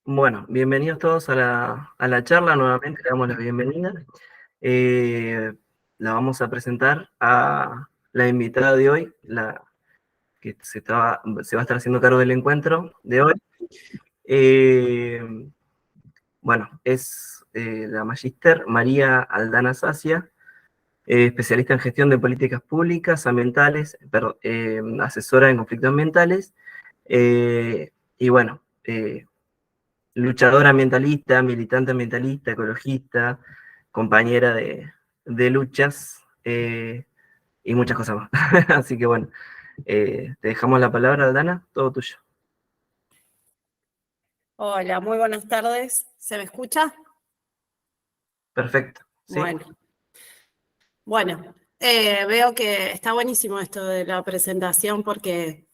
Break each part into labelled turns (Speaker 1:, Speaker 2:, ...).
Speaker 1: Bueno, bienvenidos todos a la charla. Nuevamente le damos la bienvenida. Eh, la vamos a presentar a la invitada de hoy, la que se va a estar haciendo cargo del encuentro de hoy. Eh, bueno, es la magíster María Aldana Sacia, especialista en gestión de políticas públicas ambientales, asesora en conflictos ambientales, y bueno, luchadora ambientalista, militante ambientalista, ecologista, compañera de luchas, y muchas cosas más. Así que bueno, te dejamos la palabra, Aldana, todo tuyo.
Speaker 2: Hola, muy buenas tardes. ¿Se me escucha?
Speaker 1: Perfecto, ¿sí?
Speaker 2: Bueno, veo que está buenísimo esto de la presentación porque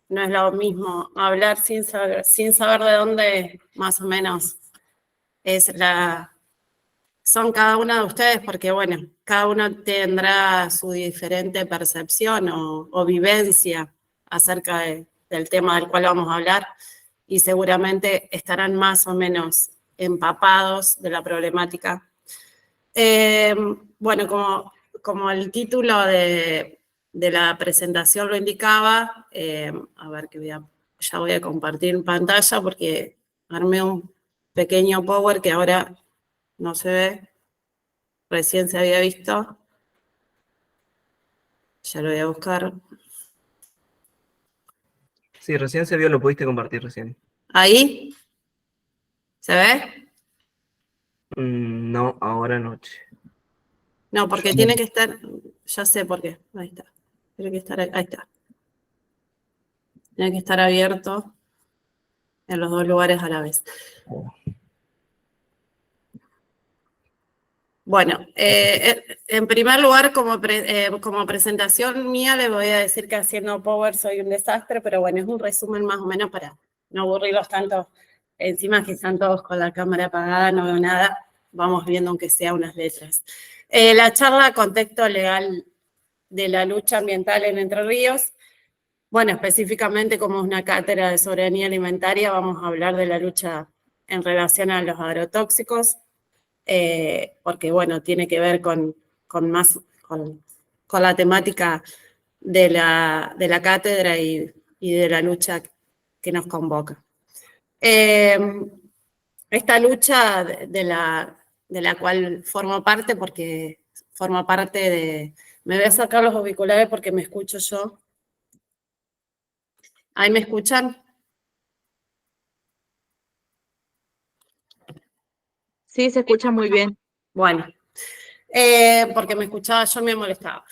Speaker 2: no es lo mismo hablar sin saber de dónde más o menos son cada una de ustedes, porque bueno, cada uno tendrá su diferente percepción o vivencia acerca del tema del cual vamos a hablar y seguramente estarán más o menos empapados de la problemática. Bueno, como el título de la presentación lo indicaba, a ver que ya voy a compartir pantalla porque armé un pequeño power que ahora no se ve, recién se había visto. Ya lo voy a buscar.
Speaker 1: Sí, recién se vio, lo pudiste compartir recién.
Speaker 2: ¿Ahí? ¿Se ve?
Speaker 1: No, ahora noche.
Speaker 2: No, porque tiene que estar, ya sé por qué, ahí está. Tiene que estar, ahí está. Tiene que estar abierto en los dos lugares a la vez. Bueno, en primer lugar, como presentación mía, les voy a decir que haciendo Power soy un desastre, pero bueno, es un resumen más o menos para no aburrirlos tanto. Encima que están todos con la cámara apagada, no veo nada, vamos viendo aunque sea unas letras. La charla Contexto Legal de la Lucha Ambiental en Entre Ríos. Bueno, específicamente como es una cátedra de soberanía alimentaria, vamos a hablar de la lucha en relación a los agrotóxicos, porque bueno, tiene que ver con la temática de la cátedra y de la lucha que nos convoca. Esta lucha de la cual formo parte, porque formo parte de... Me voy a sacar los auriculares porque me escucho yo. ¿Ahí me escuchan?
Speaker 3: Sí, se escucha muy bien.
Speaker 2: Bueno, porque me escuchaba, yo me molestaba.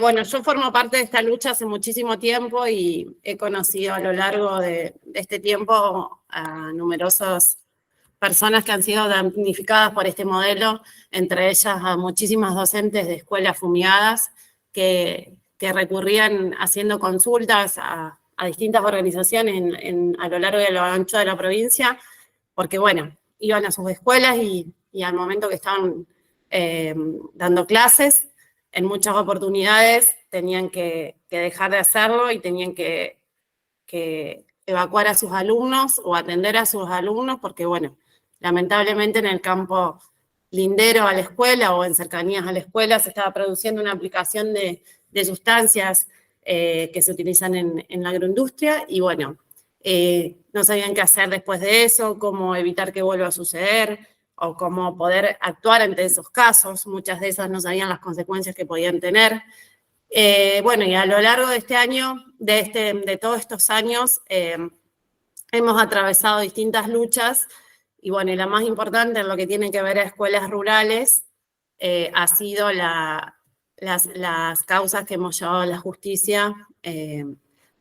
Speaker 2: Bueno, yo formo parte de esta lucha hace muchísimo tiempo y he conocido a lo largo de este tiempo a numerosas personas que han sido damnificadas por este modelo, entre ellas a muchísimas docentes de escuelas fumigadas que recurrían haciendo consultas a distintas organizaciones a lo largo y a lo ancho de la provincia, porque bueno, iban a sus escuelas y al momento que estaban dando clases, en muchas oportunidades tenían que dejar de hacerlo y tenían que evacuar a sus alumnos o atender a sus alumnos porque, bueno, lamentablemente en el campo lindero a la escuela o en cercanías a la escuela se estaba produciendo una aplicación de sustancias que se utilizan en la agroindustria y, bueno, no sabían qué hacer después de eso, cómo evitar que vuelva a suceder o cómo poder actuar ante esos casos. Muchas de esas no sabían las consecuencias que podían tener. Bueno, y a lo largo de este año, de todos estos años, hemos atravesado distintas luchas y bueno, y la más importante en lo que tiene que ver a escuelas rurales ha sido las causas que hemos llevado a la justicia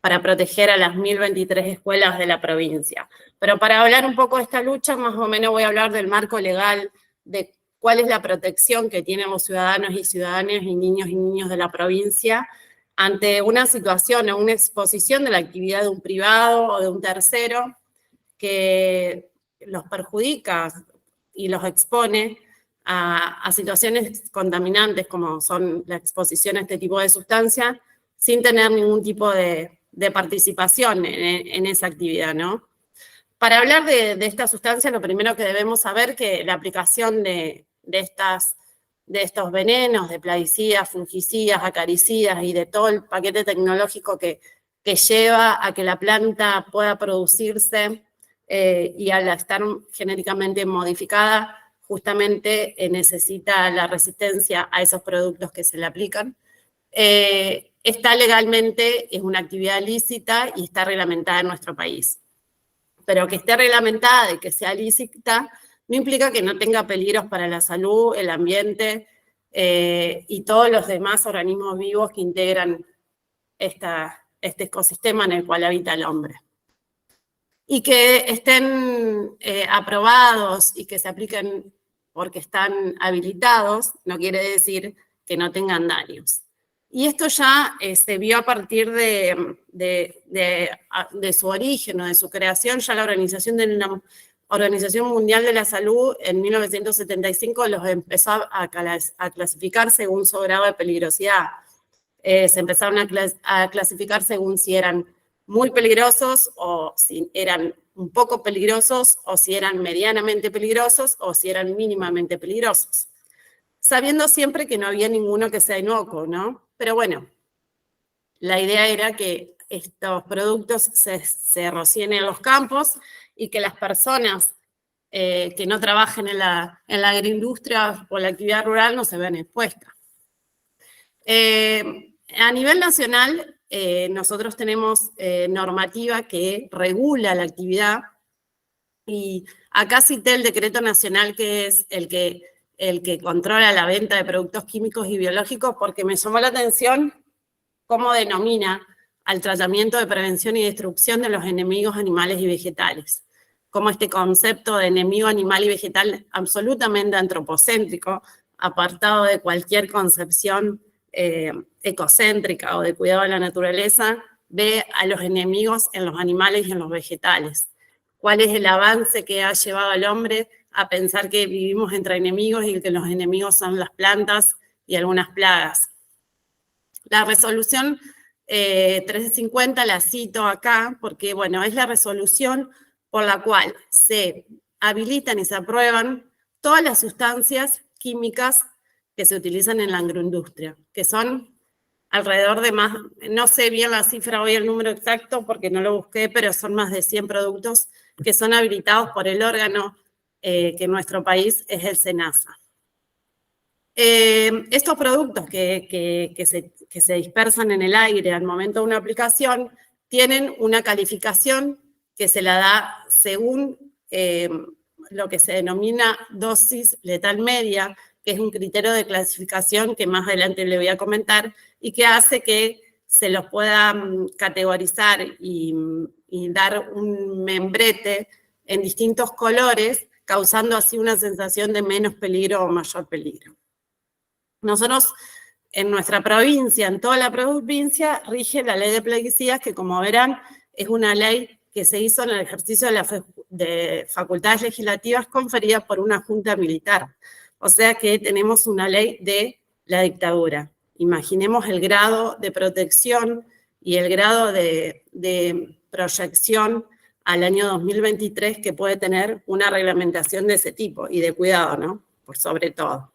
Speaker 2: para proteger a las 1023 escuelas de la provincia. Pero para hablar un poco de esta lucha, más o menos voy a hablar del marco legal, de cuál es la protección que tienen los ciudadanos y ciudadanas y niños de la provincia ante una situación o una exposición de la actividad de un privado o de un tercero que los perjudica y los expone a situaciones contaminantes como son la exposición a este tipo de sustancias sin tener ningún tipo de participación en esa actividad, ¿no? Para hablar de esta sustancia, lo primero que debemos saber es que la aplicación de estos venenos, de plaguicidas, fungicidas, acaricidas y de todo el paquete tecnológico que lleva a que la planta pueda producirse y al estar genéticamente modificada, justamente necesita la resistencia a esos productos que se le aplican. Está legalmente, es una actividad lícita y está reglamentada en nuestro país. Pero que esté reglamentada y que sea lícita no implica que no tenga peligros para la salud, el ambiente y todos los demás organismos vivos que integran este ecosistema en el cual habita el hombre. Y que estén aprobados y que se apliquen porque están habilitados, no quiere decir que no tengan daños. Y esto ya se vio a partir de su origen o de su creación. Ya la Organización Mundial de la Salud en 1975 los empezó a clasificar según su grado de peligrosidad. Se empezaron a clasificar según si eran muy peligrosos o si eran un poco peligrosos o si eran medianamente peligrosos o si eran mínimamente peligrosos. Sabiendo siempre que no había ninguno que sea inocuo, ¿no? Pero bueno, la idea era que estos productos se rocíen en los campos y que las personas que no trabajen en la agroindustria o la actividad rural no se vean expuestas. A nivel nacional, nosotros tenemos normativa que regula la actividad y acá cité el decreto nacional que es el que controla la venta de productos químicos y biológicos porque me llamó la atención cómo denomina al tratamiento de prevención y destrucción de los enemigos animales y vegetales. Como este concepto de enemigo animal y vegetal absolutamente antropocéntrico, apartado de cualquier concepción ecocéntrica o de cuidado de la naturaleza, ve a los enemigos en los animales y en los vegetales. ¿Cuál es el avance que ha llevado al hombre a pensar que vivimos entre enemigos y que los enemigos son las plantas y algunas plagas? La resolución 1350 la cito acá porque, bueno, es la resolución por la cual se habilitan y se aprueban todas las sustancias químicas que se utilizan en la agroindustria, que son alrededor de más, no sé bien la cifra hoy, el número exacto porque no lo busqué, pero son más de 100 productos que son habilitados por el órgano que en nuestro país es el SENASA. Estos productos que se dispersan en el aire al momento de una aplicación tienen una calificación que se la da según lo que se denomina dosis letal media, que es un criterio de clasificación que más adelante le voy a comentar, y que hace que se los pueda categorizar y dar un membrete en distintos colores, causando así una sensación de menos peligro o mayor peligro. Nosotros, en nuestra provincia, en toda la provincia, rige la ley de plaguicidas, que como verán, es una ley que se hizo en el ejercicio de facultades legislativas conferidas por una junta militar. O sea que tenemos una ley de la dictadura. Imaginemos el grado de protección y el grado de proyección al año 2023 que puede tener una reglamentación de ese tipo y de cuidado, ¿no? Por sobre todo.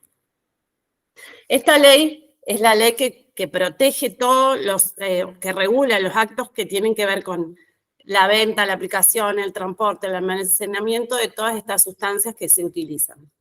Speaker 2: Esta ley es la ley que protege todos los, que regula los actos que tienen que ver con la venta, la aplicación, el transporte, el almacenamiento de todas estas sustancias que se utilizan.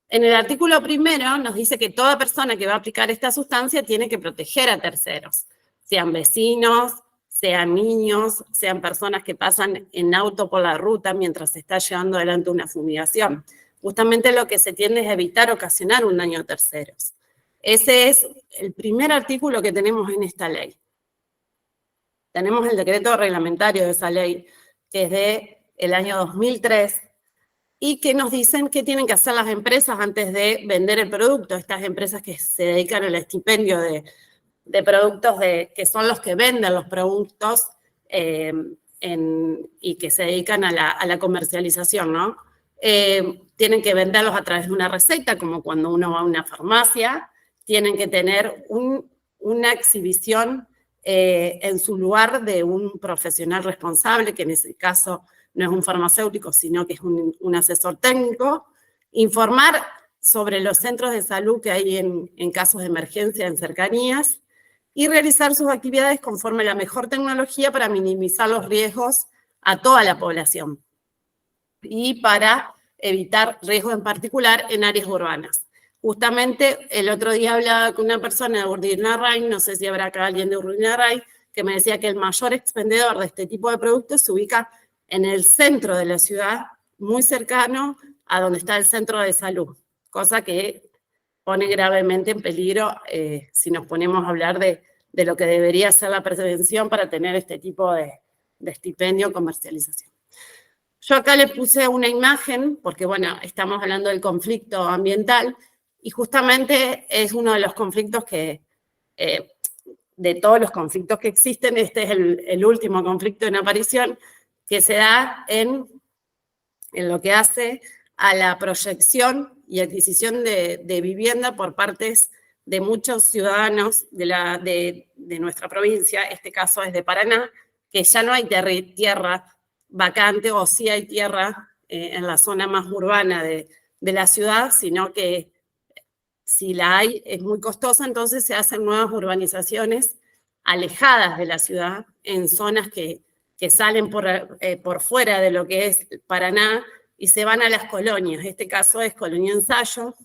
Speaker 2: En el artículo primero nos dice que toda persona que va a aplicar esta sustancia tiene que proteger a terceros, sean vecinos, sean niños, sean personas que pasan en auto por la ruta mientras se está llevando adelante una fumigación. Justamente lo que se tiende es evitar ocasionar un daño a terceros. Ese es el primer artículo que tenemos en esta ley. Tenemos el decreto reglamentario de esa ley, que es del año 2003, y que nos dicen qué tienen que hacer las empresas antes de vender el producto. Estas empresas que se dedican al expendio de productos que son los que venden los productos y que se dedican a la comercialización, ¿no? Tienen que venderlos a través de una receta, como cuando uno va a una farmacia. Tienen que tener una exhibición en su lugar de un profesional responsable, que en ese caso no es un farmacéutico, sino que es un asesor técnico, informar sobre los centros de salud que hay en casos de emergencia en cercanías y realizar sus actividades conforme a la mejor tecnología para minimizar los riesgos a toda la población y para evitar riesgos en particular en áreas urbanas. Justamente el otro día hablaba con una persona de Urdinarray, no sé si habrá acá alguien de Urdinarray, que me decía que el mayor expendedor de este tipo de productos se ubica en el centro de la ciudad, muy cercano a donde está el centro de salud, cosa que pone gravemente en peligro si nos ponemos a hablar de lo que debería ser la prevención para tener este tipo de estipendio o comercialización. Yo acá le puse una imagen, porque bueno, estamos hablando del conflicto ambiental, y justamente es uno de los conflictos que, de todos los conflictos que existen, este es el último conflicto en aparición, que se da en lo que hace a la proyección y adquisición de vivienda por partes de muchos ciudadanos de nuestra provincia, este caso es de Paraná, que ya no hay tierra vacante o sí hay tierra en la zona más urbana de la ciudad, sino que si la hay es muy costosa, entonces se hacen nuevas urbanizaciones alejadas de la ciudad, en zonas que salen por fuera de lo que es Paraná y se van a las colonias. Este caso es Colonia Ensayo,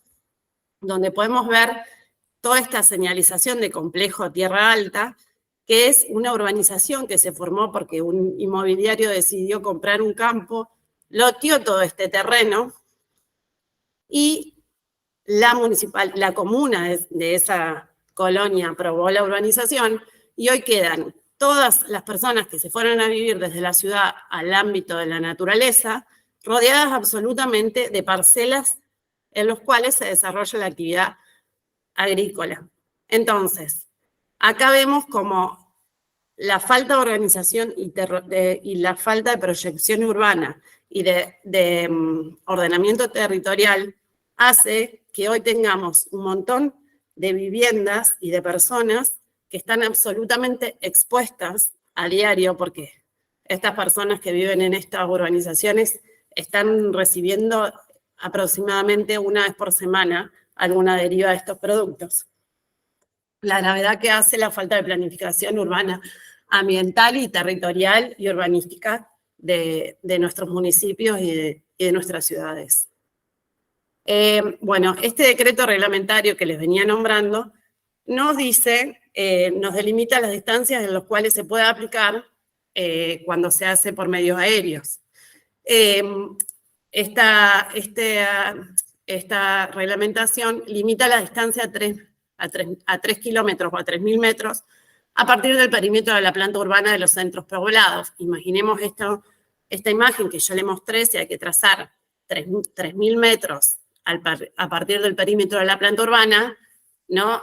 Speaker 2: donde podemos ver toda esta señalización de complejo Tierra Alta, que es una urbanización que se formó porque un inmobiliario decidió comprar un campo, loteó todo este terreno y la comuna de esa colonia aprobó la urbanización y hoy quedan todas las personas que se fueron a vivir desde la ciudad al ámbito de la naturaleza, rodeadas absolutamente de parcelas en los cuales se desarrolla la actividad agrícola. Entonces, acá vemos como la falta de organización y la falta de proyección urbana y de ordenamiento territorial hace que hoy tengamos un montón de viviendas y de personas que están absolutamente expuestas a diario, porque estas personas que viven en estas urbanizaciones están recibiendo aproximadamente una vez por semana alguna deriva de estos productos. La gravedad que hace la falta de planificación urbana, ambiental y territorial y urbanística de nuestros municipios y de nuestras ciudades. Bueno, este decreto reglamentario que les venía nombrando nos dice, nos delimita las distancias en las cuales se puede aplicar cuando se hace por medios aéreos. Esta reglamentación limita la distancia a 3 kilómetros o a 3.000 metros a partir del perímetro de la planta urbana de los centros poblados. Imaginemos esta imagen que yo le mostré, si hay que trazar 3.000 metros a partir del perímetro de la planta urbana, no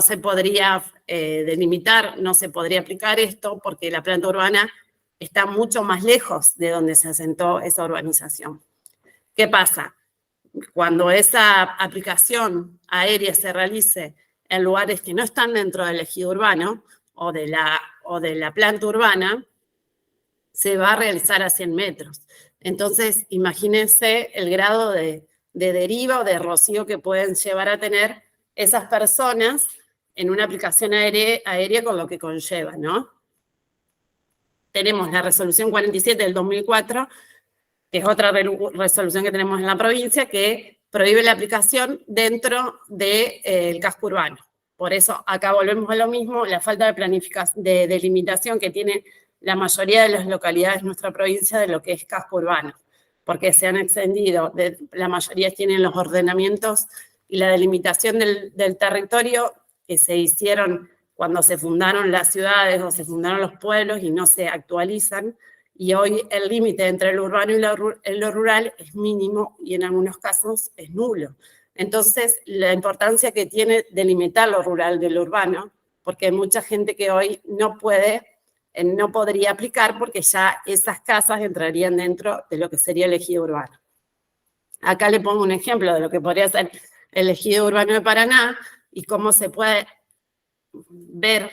Speaker 2: se podría delimitar, no se podría aplicar esto porque la planta urbana está mucho más lejos de donde se asentó esa urbanización. ¿Qué pasa? Cuando esa aplicación aérea se realice en lugares que no están dentro del ejido urbano o de la planta urbana, se va a realizar a 100 metros. Entonces, imagínense el grado de deriva o de rocío que pueden llevar a tener esas personas en una aplicación aérea con lo que conlleva, ¿no? Tenemos la resolución 47 del 2004, que es otra resolución que tenemos en la provincia, que prohíbe la aplicación dentro del casco urbano. Por eso acá volvemos a lo mismo, la falta de planificación, de delimitación que tiene la mayoría de las localidades de nuestra provincia de lo que es casco urbano, porque se han extendido, la mayoría tienen los ordenamientos y la delimitación del territorio que se hicieron cuando se fundaron las ciudades o se fundaron los pueblos y no se actualizan, y hoy el límite entre lo urbano y lo rural es mínimo y en algunos casos es nulo. Entonces, la importancia que tiene delimitar lo rural de lo urbano, porque hay mucha gente que hoy no podría aplicar porque ya esas casas entrarían dentro de lo que sería el ejido urbano. Acá le pongo un ejemplo de lo que podría ser el ejido urbano de Paraná y cómo se puede ver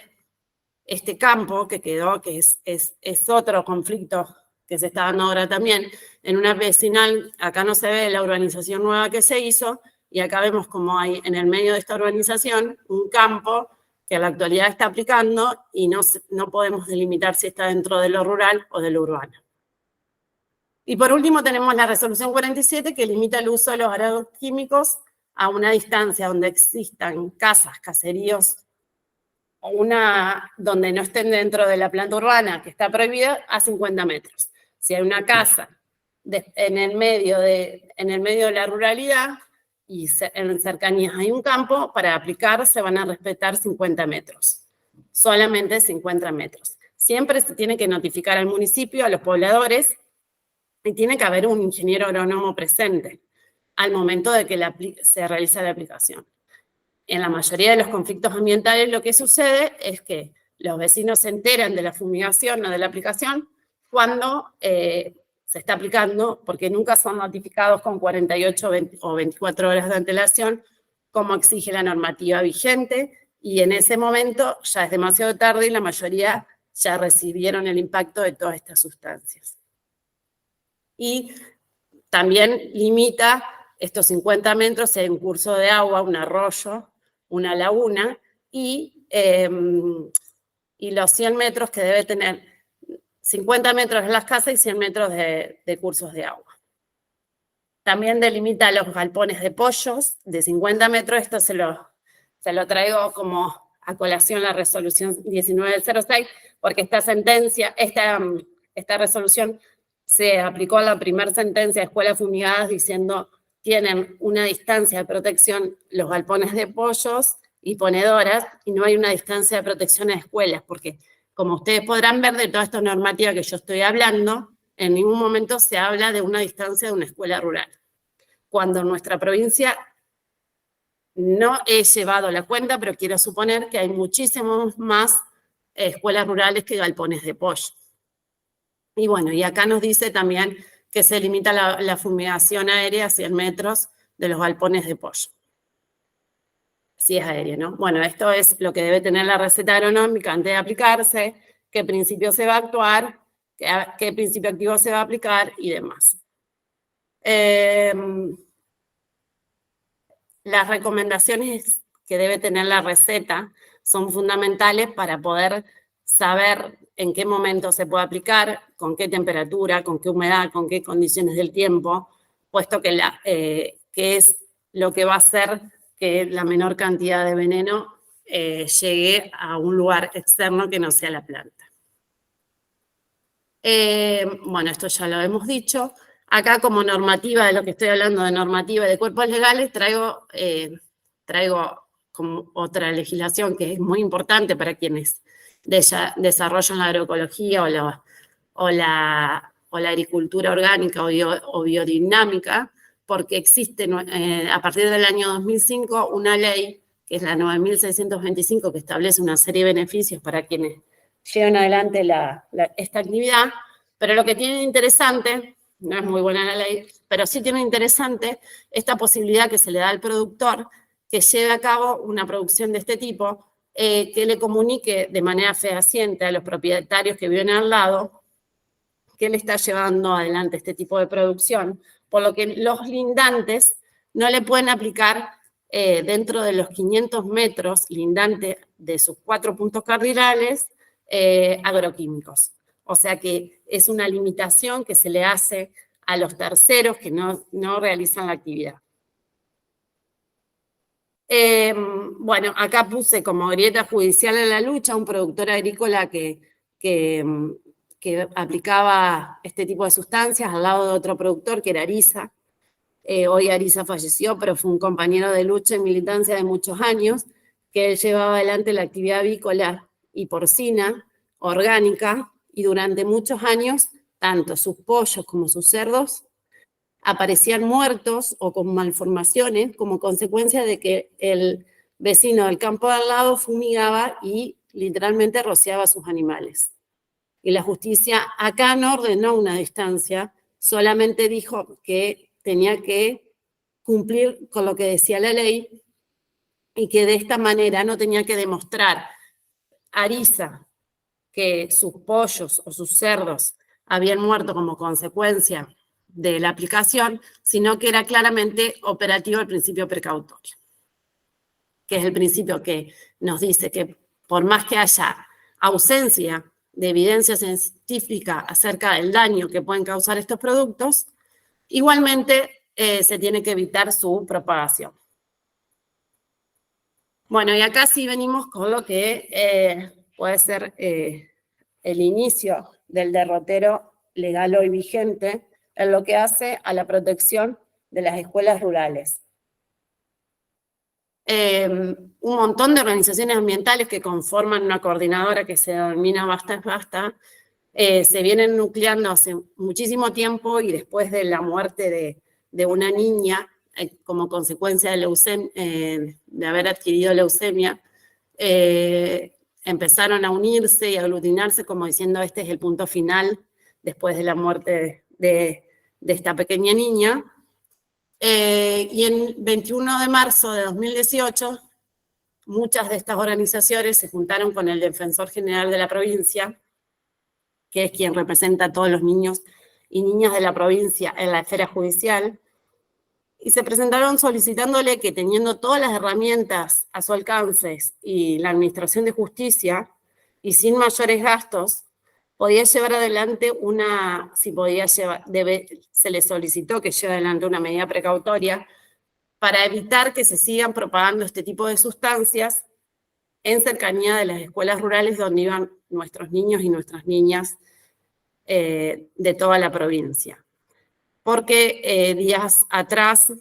Speaker 2: este campo que quedó, que es otro conflicto que se está dando ahora también, en una vecinal, acá no se ve la urbanización nueva que se hizo, y acá vemos como hay en el medio de esta urbanización un campo que en la actualidad está aplicando y no podemos delimitar si está dentro de lo rural o de lo urbano. Y por último tenemos la resolución 47 que limita el uso de los agroquímicos a una distancia donde existan casas, caseríos, o donde no estén dentro de la planta urbana que está prohibida, a 50 metros. Si hay una casa en el medio de la ruralidad y en cercanías hay un campo, para aplicar se van a respetar 50 metros. Solamente 50 metros. Siempre se tiene que notificar al municipio, a los pobladores, y tiene que haber un ingeniero agrónomo presente al momento de que se realiza la aplicación. En la mayoría de los conflictos ambientales lo que sucede es que los vecinos se enteran de la fumigación o de la aplicación cuando se está aplicando, porque nunca son notificados con 48 o 24 horas de antelación, como exige la normativa vigente, y en ese momento ya es demasiado tarde y la mayoría ya recibieron el impacto de todas estas sustancias. Y también limita estos 50 metros si hay un curso de agua, un arroyo, una laguna, y los 100 metros que debe tener, 50 metros de las casas y 100 metros de cursos de agua. También delimita los galpones de pollos de 50 metros, esto se lo traigo como a colación la resolución 1906, porque esta resolución se aplicó a la primera sentencia de escuelas fumigadas diciendo tienen una distancia de protección los galpones de pollos y ponedoras y no hay una distancia de protección en escuelas, porque como ustedes podrán ver de toda esta normativa que yo estoy hablando, en ningún momento se habla de una distancia de una escuela rural. Cuando en nuestra provincia no he llevado la cuenta, pero quiero suponer que hay muchísimos más escuelas rurales que galpones de pollo. Y bueno, y acá nos dice también que se limita la fumigación aérea a 100 metros de los galpones de pollo. Si es aérea, ¿no? Bueno, esto es lo que debe tener la receta agronómica antes de aplicarse, qué principio se va a actuar, qué principio activo se va a aplicar y demás. Las recomendaciones que debe tener la receta son fundamentales para poder saber en qué momento se puede aplicar, con qué temperatura, con qué humedad, con qué condiciones del tiempo, puesto que es lo que va a hacer que la menor cantidad de veneno llegue a un lugar externo que no sea la planta. Bueno, esto ya lo hemos dicho. Acá como normativa, de lo que estoy hablando de normativa de cuerpos legales, traigo como otra legislación que es muy importante para quienes desarrollan la agroecología o la agricultura orgánica o biodinámica, porque existe a partir del año 2005 una ley, que es la 9.625, que establece una serie de beneficios para quienes llevan adelante esta actividad, pero lo que tiene interesante, no es muy buena la ley, pero sí tiene interesante esta posibilidad que se le da al productor que lleve a cabo una producción de este tipo, que le comunique de manera fehaciente a los propietarios que viven al lado que él está llevando adelante este tipo de producción, por lo que los lindantes no le pueden aplicar dentro de los 500 metros lindantes de sus 4 puntos cardinales agroquímicos. O sea que es una limitación que se le hace a los terceros que no realizan la actividad. Bueno, acá puse como grieta judicial en la lucha un productor agrícola que aplicaba este tipo de sustancias al lado de otro productor que era Ariza. Hoy Ariza falleció, pero fue un compañero de lucha y militancia de muchos años, que él llevaba adelante la actividad avícola y porcina orgánica, y durante muchos años, tanto sus pollos como sus cerdos aparecían muertos o con malformaciones como consecuencia de que el vecino del campo de al lado fumigaba y literalmente rociaba a sus animales. Y la justicia acá no ordenó una distancia, solamente dijo que tenía que cumplir con lo que decía la ley y que de esta manera no tenía que demostrar Ariza que sus pollos o sus cerdos habían muerto como consecuencia de la aplicación, sino que era claramente operativo el principio precautorio, que es el principio que nos dice que por más que haya ausencia de evidencia científica acerca del daño que pueden causar estos productos, igualmente se tiene que evitar su propagación. Bueno, y acá sí venimos con lo que puede ser el inicio del derrotero legal hoy vigente en lo que hace a la protección de las escuelas rurales. Un montón de organizaciones ambientales que conforman una coordinadora que se denomina Basta es Basta, se vienen nucleando hace muchísimo tiempo y después de la muerte de una niña como consecuencia de haber adquirido leucemia, empezaron a unirse y a aglutinarse como diciendo este es el punto final después de la muerte de esta pequeña niña. Y el 21 de marzo de 2018, muchas de estas organizaciones se juntaron con el Defensor General de la provincia, que es quien representa a todos los niños y niñas de la provincia en la esfera judicial, y se presentaron solicitándole que teniendo todas las herramientas a su alcance y la Administración de Justicia, y sin mayores gastos, podía llevar adelante se le solicitó que lleve adelante una medida precautoria para evitar que se sigan propagando este tipo de sustancias en cercanía de las escuelas rurales donde iban nuestros niños y nuestras niñas de toda la provincia. Porque días atrás,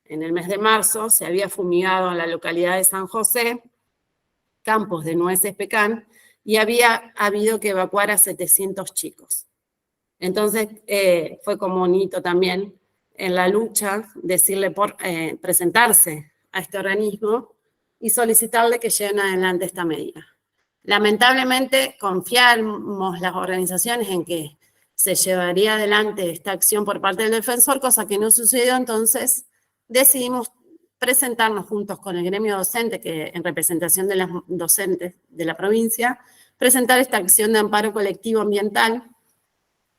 Speaker 2: en el mes de marzo, se había fumigado en la localidad de San José campos de nueces pecan y había habido que evacuar a 700 chicos. Entonces, fue como un hito también en la lucha decirle presentarse a este organismo y solicitarle que lleven adelante esta medida. Lamentablemente, confiamos las organizaciones en que se llevaría adelante esta acción por parte del defensor, cosa que no sucedió, entonces decidimos presentarnos juntos con el gremio docente, que en representación de las docentes de la provincia, presentar esta acción de amparo colectivo ambiental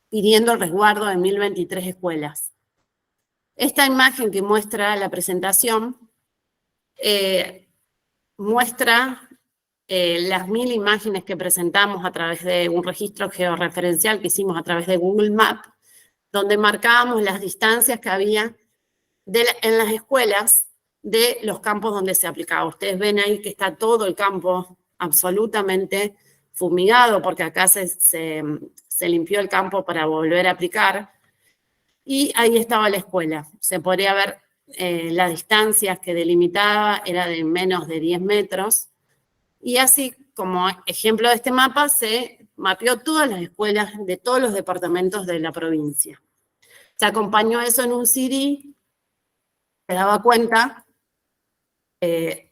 Speaker 2: pidiendo el resguardo de 1023 escuelas. Esta imagen que muestra la presentación muestra las 1000 imágenes que presentamos a través de un registro georreferencial que hicimos a través de Google Maps, donde marcábamos las distancias que había en las escuelas de los campos donde se aplicaba. Ustedes ven ahí que está todo el campo absolutamente fumigado, porque acá se limpió el campo para volver a aplicar, y ahí estaba la escuela. Se podría ver las distancias que delimitaba, era de menos de 10 metros, y así como ejemplo de este mapa, se mapeó todas las escuelas de todos los departamentos de la provincia. Se acompañó eso en un CD que daba cuenta de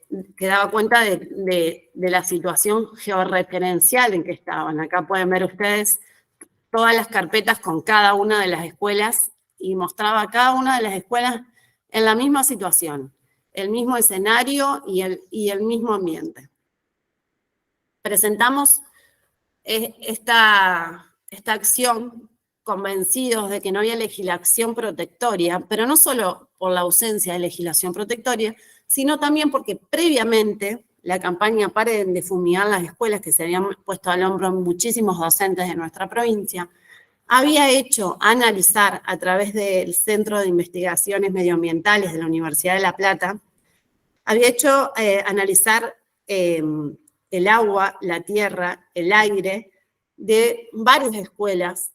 Speaker 2: la situación georreferencial en que estaban. Acá pueden ver ustedes todas las carpetas con cada una de las escuelas y mostraba cada una de las escuelas en la misma situación, el mismo escenario y el mismo ambiente. Presentamos esta acción convencidos de que no había legislación protectoria, pero no solo por la ausencia de legislación protectoria, sino también porque previamente la campaña Paren de Fumigar las Escuelas, que se habían puesto al hombro muchísimos docentes de nuestra provincia, había hecho analizar a través del Centro de Investigaciones Medioambientales de la Universidad de La Plata, había hecho analizar el agua, la tierra, el aire de varias escuelas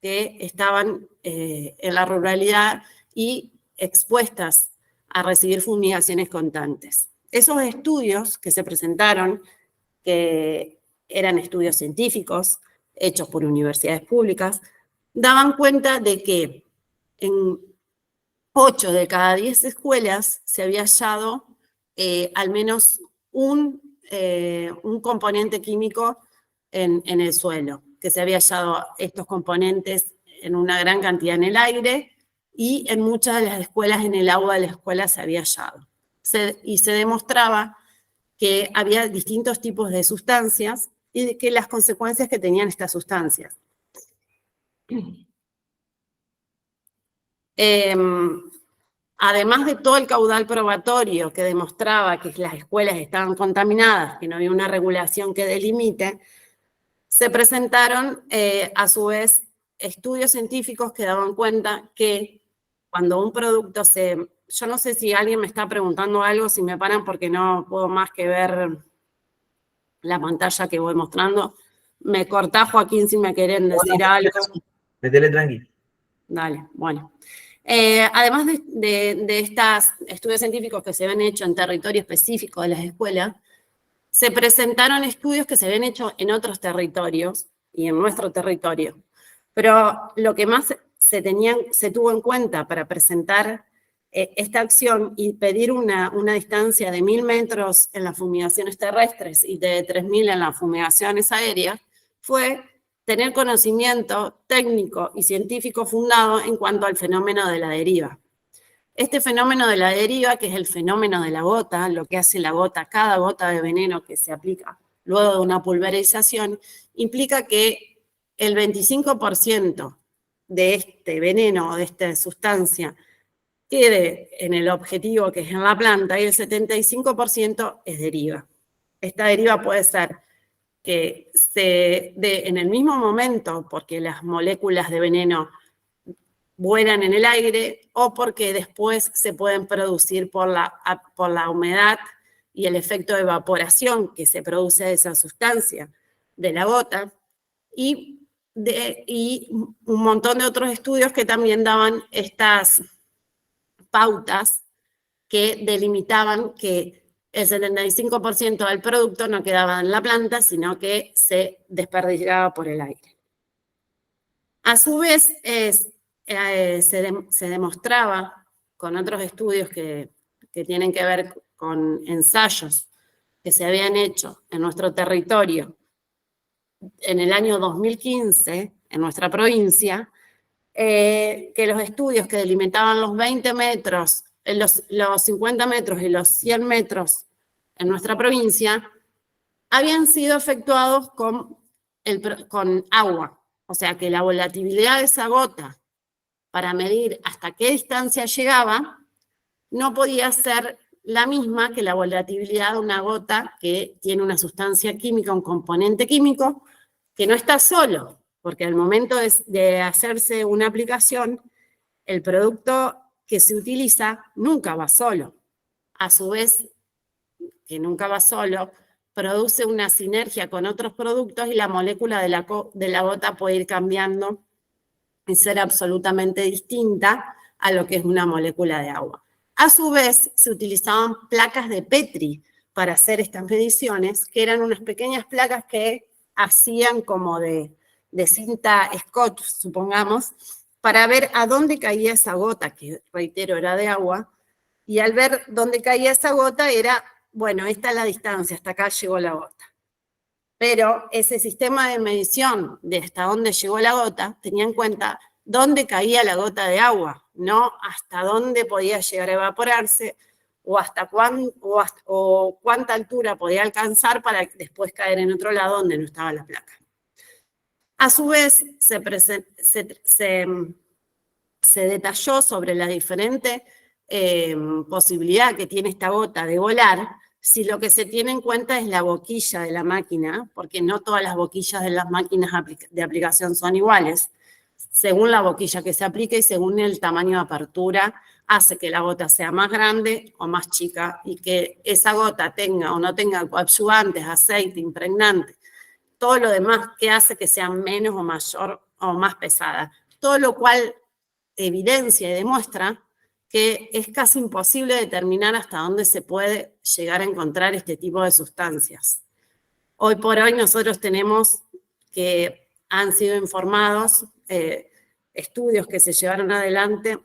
Speaker 2: que estaban en la ruralidad y expuestas a recibir fumigaciones constantes. Esos estudios que se presentaron, que eran estudios científicos, hechos por universidades públicas, daban cuenta de que en 8 de cada 10 escuelas se había hallado al menos un componente químico en el suelo, que se había hallado estos componentes en una gran cantidad en el aire y en muchas de las escuelas, en el agua de la escuela se había hallado. Y se demostraba que había distintos tipos de sustancias y de que las consecuencias que tenían estas sustancias. Además de todo el caudal probatorio que demostraba que las escuelas estaban contaminadas, que no había una regulación que delimite, se presentaron a su vez estudios científicos que daban cuenta que cuando un producto yo no sé si alguien me está preguntando algo, si me paran porque no puedo más que ver la pantalla que voy mostrando. Me cortá, Joaquín, si me quieren decir algo.
Speaker 1: Métele tranqui.
Speaker 2: Dale, bueno. Además de estos estudios científicos que se habían hecho en territorio específico de las escuelas, se presentaron estudios que se habían hecho en otros territorios y en nuestro territorio. Pero lo que más se tuvo en cuenta para presentar esta acción y pedir una distancia de 1.000 metros en las fumigaciones terrestres y de 3.000 en las fumigaciones aéreas fue tener conocimiento técnico y científico fundado en cuanto al fenómeno de la deriva. Este fenómeno de la deriva, que es el fenómeno de la gota, lo que hace la gota, cada gota de veneno que se aplica luego de una pulverización, implica que el 25% de este veneno o de esta sustancia quede en el objetivo, que es en la planta, y el 75% es deriva. Esta deriva puede ser que se dé en el mismo momento porque las moléculas de veneno vuelan en el aire o porque después se pueden producir por la humedad y el efecto de evaporación que se produce de esa sustancia de la gota y un montón de otros estudios que también daban estas pautas que delimitaban que el 75% del producto no quedaba en la planta, sino que se desperdiciaba por el aire. A su vez, se demostraba con otros estudios que tienen que ver con ensayos que se habían hecho en nuestro territorio en el año 2015, en nuestra provincia, que los estudios que delimitaban los 20 metros, los 50 metros y los 100 metros en nuestra provincia, habían sido efectuados con agua. O sea que la volatilidad de esa gota para medir hasta qué distancia llegaba no podía ser la misma que la volatilidad de una gota que tiene una sustancia química, un componente químico, que no está solo, porque al momento de hacerse una aplicación, el producto que se utiliza nunca va solo. A su vez, que nunca va solo, produce una sinergia con otros productos y la molécula de la gota puede ir cambiando y ser absolutamente distinta a lo que es una molécula de agua. A su vez, se utilizaban placas de Petri para hacer estas mediciones, que eran unas pequeñas placas que hacían como de cinta scotch, supongamos, para ver a dónde caía esa gota, que reitero era de agua, y al ver dónde caía esa gota era, bueno, esta es la distancia, hasta acá llegó la gota. Pero ese sistema de medición de hasta dónde llegó la gota tenía en cuenta dónde caía la gota de agua, no hasta dónde podía llegar a evaporarse o o cuánta altura podía alcanzar para después caer en otro lado donde no estaba la placa. A su vez, se detalló sobre la diferente posibilidad que tiene esta gota de volar, si lo que se tiene en cuenta es la boquilla de la máquina, porque no todas las boquillas de las máquinas de aplicación son iguales. Según la boquilla que se aplique y según el tamaño de apertura, hace que la gota sea más grande o más chica y que esa gota tenga o no tenga coadyuvantes, aceite, impregnante, todo lo demás que hace que sea menos o mayor o más pesada. Todo lo cual evidencia y demuestra que es casi imposible determinar hasta dónde se puede llegar a encontrar este tipo de sustancias. Hoy por hoy nosotros tenemos que han sido informados estudios que se llevaron adelante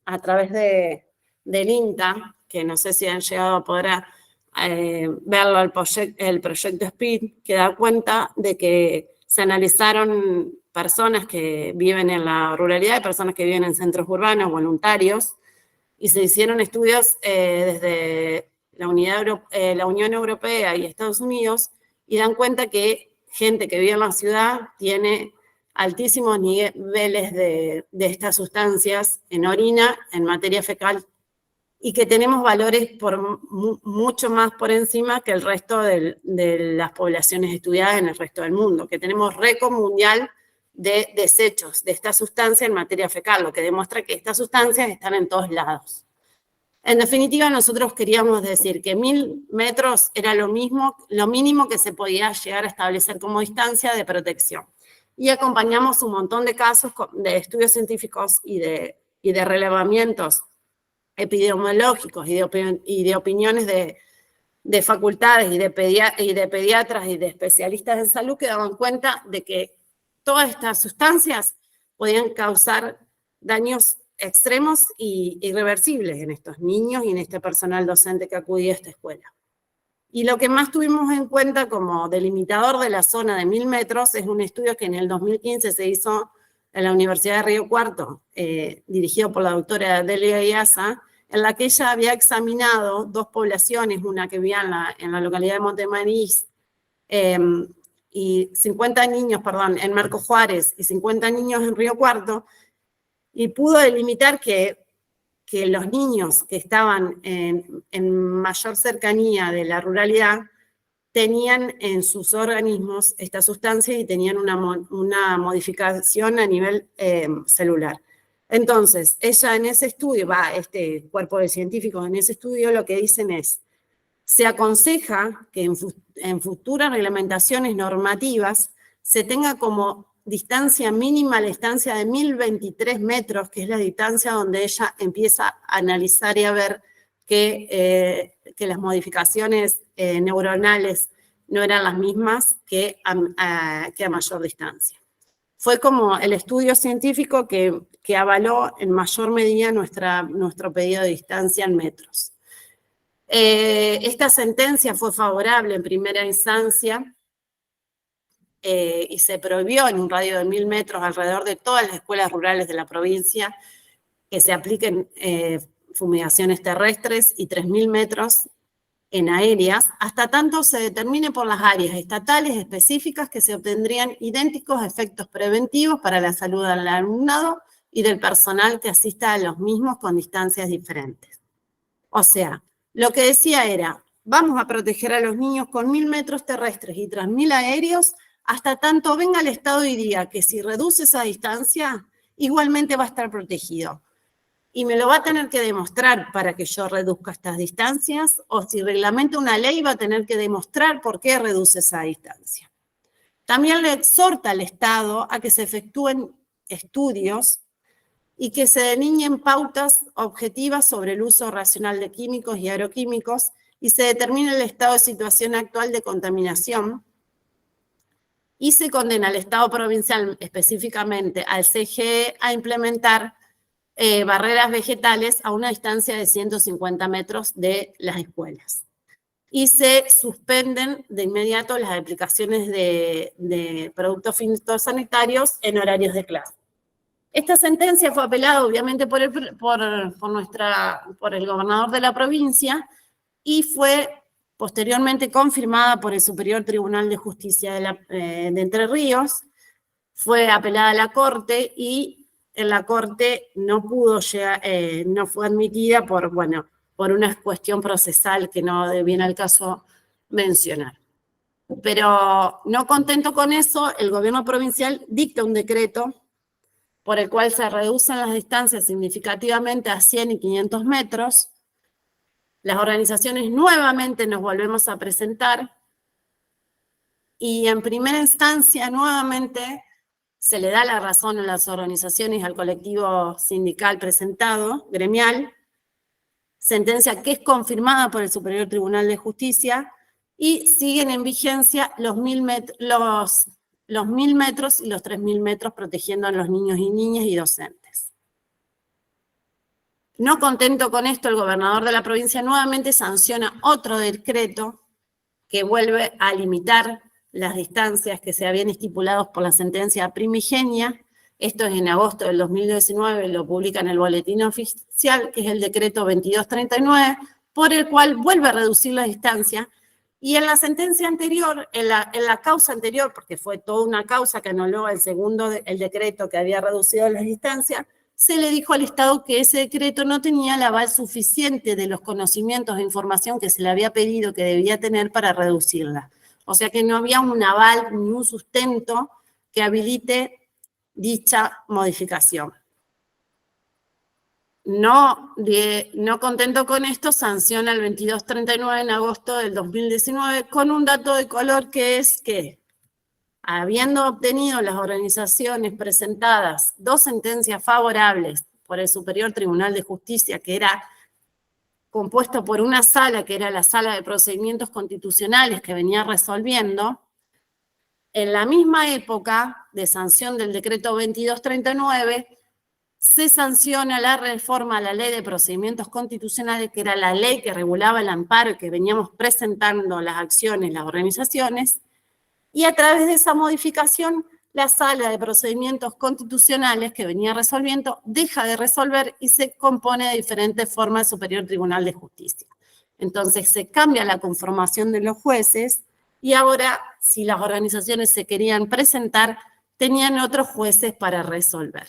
Speaker 2: a través del INTA, que no sé si han llegado a poder verlo, el proyecto SPEED, que da cuenta de que se analizaron personas que viven en la ruralidad y personas que viven en centros urbanos, voluntarios, y se hicieron estudios desde la Unión Europea y Estados Unidos, y dan cuenta que gente que vive en la ciudad tiene altísimos niveles de estas sustancias en orina, en materia fecal, y que tenemos valores mucho más por encima que el resto de las poblaciones estudiadas en el resto del mundo, que tenemos récord mundial de desechos de esta sustancia en materia fecal, lo que demuestra que estas sustancias están en todos lados. En definitiva, nosotros queríamos decir que 1000 metros era lo mínimo que se podía llegar a establecer como distancia de protección. Y acompañamos un montón de casos de estudios científicos y de relevamientos epidemiológicos y de opiniones de facultades y de pediatras y de especialistas en salud que daban cuenta de que todas estas sustancias podían causar daños extremos e irreversibles en estos niños y en este personal docente que acudía a esta escuela. Y lo que más tuvimos en cuenta como delimitador de la zona de 1000 metros es un estudio que en el 2015 se hizo en la Universidad de Río Cuarto, dirigido por la doctora Delia Iasa, en la que ella había examinado dos poblaciones, una que vivía en la localidad de Montemarís, y 50 niños, en Marco Juárez, y 50 niños en Río Cuarto, y pudo delimitar que los niños que estaban en mayor cercanía de la ruralidad tenían en sus organismos estas sustancias y tenían una modificación a nivel celular. Entonces, ella en ese estudio, este cuerpo de científicos en ese estudio lo que dicen es, se aconseja que en futuras reglamentaciones normativas se tenga como distancia mínima la distancia de 1023 metros, que es la distancia donde ella empieza a analizar y a ver que las modificaciones neuronales no eran las mismas que a mayor distancia. Fue como el estudio científico que avaló en mayor medida nuestro pedido de distancia en metros. Esta sentencia fue favorable en primera instancia y se prohibió en un radio de 1000 metros alrededor de todas las escuelas rurales de la provincia que se apliquen fumigaciones terrestres y 3000 metros en aéreas, hasta tanto se determine por las áreas estatales específicas que se obtendrían idénticos efectos preventivos para la salud del alumnado y del personal que asista a los mismos con distancias diferentes. O sea, lo que decía era, vamos a proteger a los niños con 1000 metros terrestres y 3000 aéreos, hasta tanto venga el Estado y diga que si reduce esa distancia, igualmente va a estar protegido. Y me lo va a tener que demostrar para que yo reduzca estas distancias, o si reglamenta una ley va a tener que demostrar por qué reduce esa distancia. También le exhorta al Estado a que se efectúen estudios y que se delineen pautas objetivas sobre el uso racional de químicos y agroquímicos y se determine el estado de situación actual de contaminación y se condena al Estado provincial, específicamente al CGE, a implementar barreras vegetales a una distancia de 150 metros de las escuelas. Y se suspenden de inmediato las aplicaciones de productos fitosanitarios en horarios de clase. Esta sentencia fue apelada obviamente por el gobernador de la provincia y fue posteriormente confirmada por el Superior Tribunal de Justicia de Entre Ríos, fue apelada a la Corte y en la Corte no pudo llegar, no fue admitida por una cuestión procesal que no viene al caso mencionar. Pero no contento con eso, el gobierno provincial dicta un decreto por el cual se reducen las distancias significativamente a 100 y 500 metros. Las organizaciones nuevamente nos volvemos a presentar y en primera instancia nuevamente se le da la razón a las organizaciones, al colectivo sindical presentado, gremial, sentencia que es confirmada por el Superior Tribunal de Justicia y siguen en vigencia los 1000 metros y los 3000 metros protegiendo a los niños y niñas y docentes. No contento con esto, el gobernador de la provincia nuevamente sanciona otro decreto que vuelve a limitar las distancias que se habían estipulado por la sentencia primigenia. Esto es en agosto del 2019, lo publica en el boletín oficial, que es el decreto 2239, por el cual vuelve a reducir la distancia Y en la sentencia anterior, en la causa anterior, porque fue toda una causa que anuló el decreto que había reducido las distancias, se le dijo al Estado que ese decreto no tenía el aval suficiente de los conocimientos e información que se le había pedido que debía tener para reducirla. O sea que no había un aval ni un sustento que habilite dicha modificación. No contento con esto, sanciona el 2239 en agosto del 2019 con un dato de color que es que, habiendo obtenido las organizaciones presentadas 2 sentencias favorables por el Superior Tribunal de Justicia, que era compuesto por una sala, que era la Sala de Procedimientos Constitucionales, que venía resolviendo, en la misma época de sanción del decreto 2239, se sanciona la reforma a la Ley de Procedimientos Constitucionales, que era la ley que regulaba el amparo y que veníamos presentando las acciones, las organizaciones, y a través de esa modificación, la Sala de Procedimientos Constitucionales que venía resolviendo deja de resolver y se compone de diferentes formas de Superior Tribunal de Justicia. Entonces se cambia la conformación de los jueces y ahora, si las organizaciones se querían presentar, tenían otros jueces para resolver.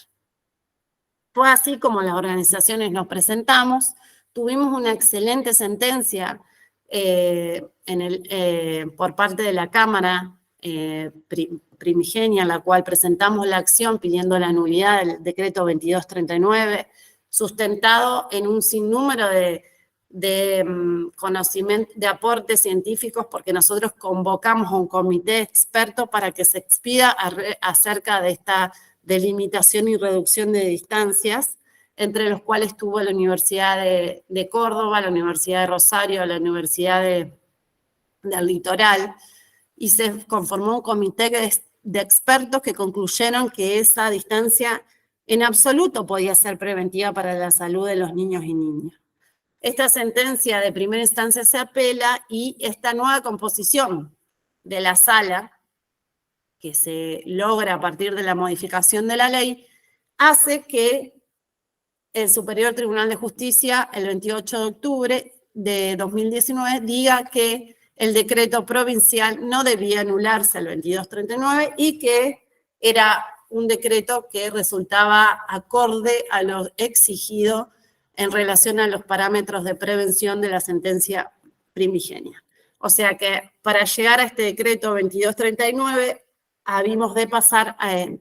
Speaker 2: Fue así como las organizaciones nos presentamos, tuvimos una excelente sentencia por parte de la Cámara primigenia, en la cual presentamos la acción pidiendo la nulidad del decreto 2239, sustentado en un sinnúmero de aportes científicos, porque nosotros convocamos a un comité experto para que se expida acerca de esta delimitación y reducción de distancias, entre los cuales estuvo la Universidad de Córdoba, la Universidad de Rosario, la Universidad del Litoral, y se conformó un comité de expertos que concluyeron que esa distancia en absoluto podía ser preventiva para la salud de los niños y niñas. Esta sentencia de primera instancia se apela y esta nueva composición de la sala, que se logra a partir de la modificación de la ley, hace que el Superior Tribunal de Justicia, el 28 de octubre de 2019, diga que el decreto provincial no debía anularse el 2239 y que era un decreto que resultaba acorde a lo exigido en relación a los parámetros de prevención de la sentencia primigenia. O sea que para llegar a este decreto 2239,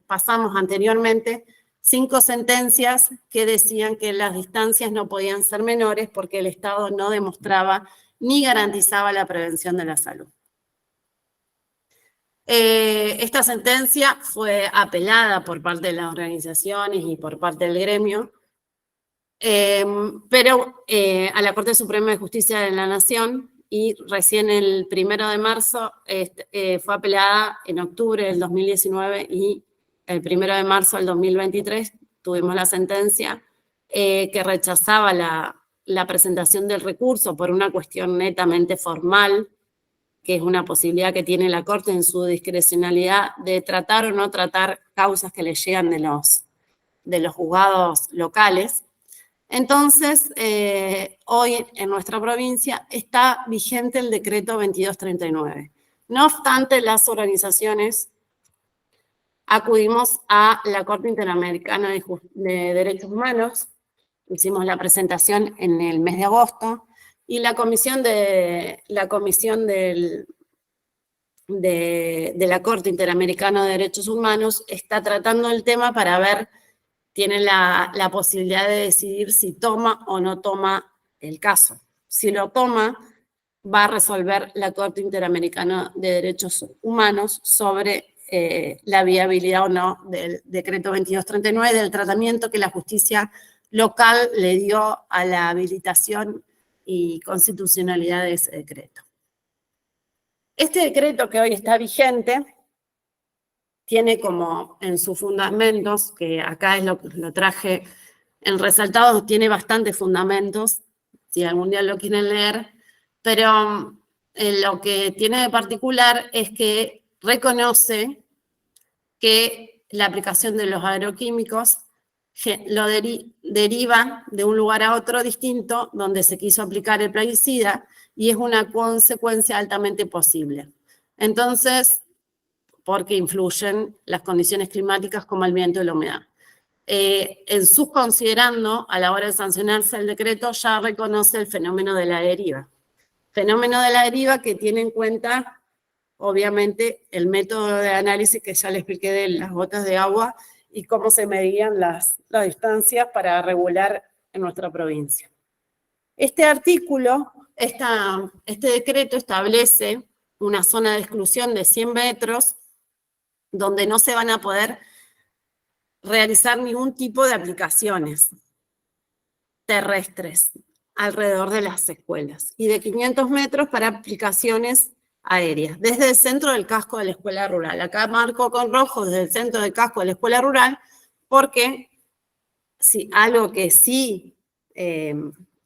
Speaker 2: pasamos anteriormente 5 sentencias que decían que las distancias no podían ser menores porque el Estado no demostraba ni garantizaba la prevención de la salud. Esta sentencia fue apelada por parte de las organizaciones y por parte del gremio, pero a la Corte Suprema de Justicia de la Nación, y recién el 1 de marzo fue apelada en octubre del 2019 y el 1 de marzo del 2023 tuvimos la sentencia que rechazaba la presentación del recurso por una cuestión netamente formal, que es una posibilidad que tiene la Corte en su discrecionalidad de tratar o no tratar causas que le llegan de los juzgados locales. Entonces, hoy en nuestra provincia está vigente el decreto 2239. No obstante, las organizaciones acudimos a la Corte Interamericana de Derechos Humanos, hicimos la presentación en el mes de agosto, y la comisión de la Corte Interamericana de Derechos Humanos está tratando el tema para ver, tiene la posibilidad de decidir si toma o no toma el caso. Si lo toma, va a resolver la Corte Interamericana de Derechos Humanos sobre la viabilidad o no del decreto 2239, del tratamiento que la justicia local le dio a la habilitación y constitucionalidad de ese decreto. Este decreto que hoy está vigente tiene como en sus fundamentos, que acá es lo traje en resaltado, tiene bastantes fundamentos, si algún día lo quieren leer, pero lo que tiene de particular es que reconoce que la aplicación de los agroquímicos deriva de un lugar a otro distinto, donde se quiso aplicar el plaguicida, y es una consecuencia altamente posible. Entonces, porque influyen las condiciones climáticas como el viento y la humedad. En sus considerando, a la hora de sancionarse el decreto, ya reconoce el fenómeno de la deriva. Fenómeno de la deriva que tiene en cuenta, obviamente, el método de análisis que ya les expliqué de las gotas de agua y cómo se medían las distancias para regular en nuestra provincia. Este artículo, este decreto establece una zona de exclusión de 100 metros donde no se van a poder realizar ningún tipo de aplicaciones terrestres alrededor de las escuelas y de 500 metros para aplicaciones aéreas, desde el centro del casco de la escuela rural. Acá marco con rojo desde el centro del casco de la escuela rural porque algo que sí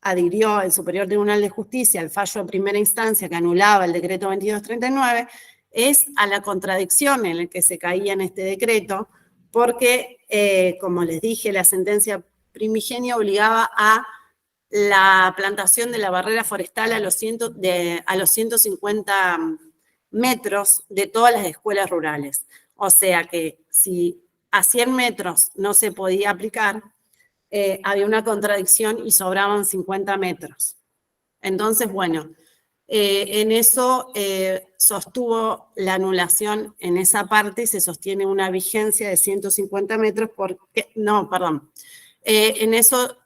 Speaker 2: adhirió el Superior Tribunal de Justicia al fallo de primera instancia que anulaba el decreto 2239 es a la contradicción en la que se caía en este decreto, porque, como les dije, la sentencia primigenia obligaba a la plantación de la barrera forestal a los 150 metros de todas las escuelas rurales. O sea que si a 100 metros no se podía aplicar, había una contradicción y sobraban 50 metros. Entonces, bueno, en eso sostuvo la anulación en esa parte y se sostiene una vigencia de 150 metros porque, en eso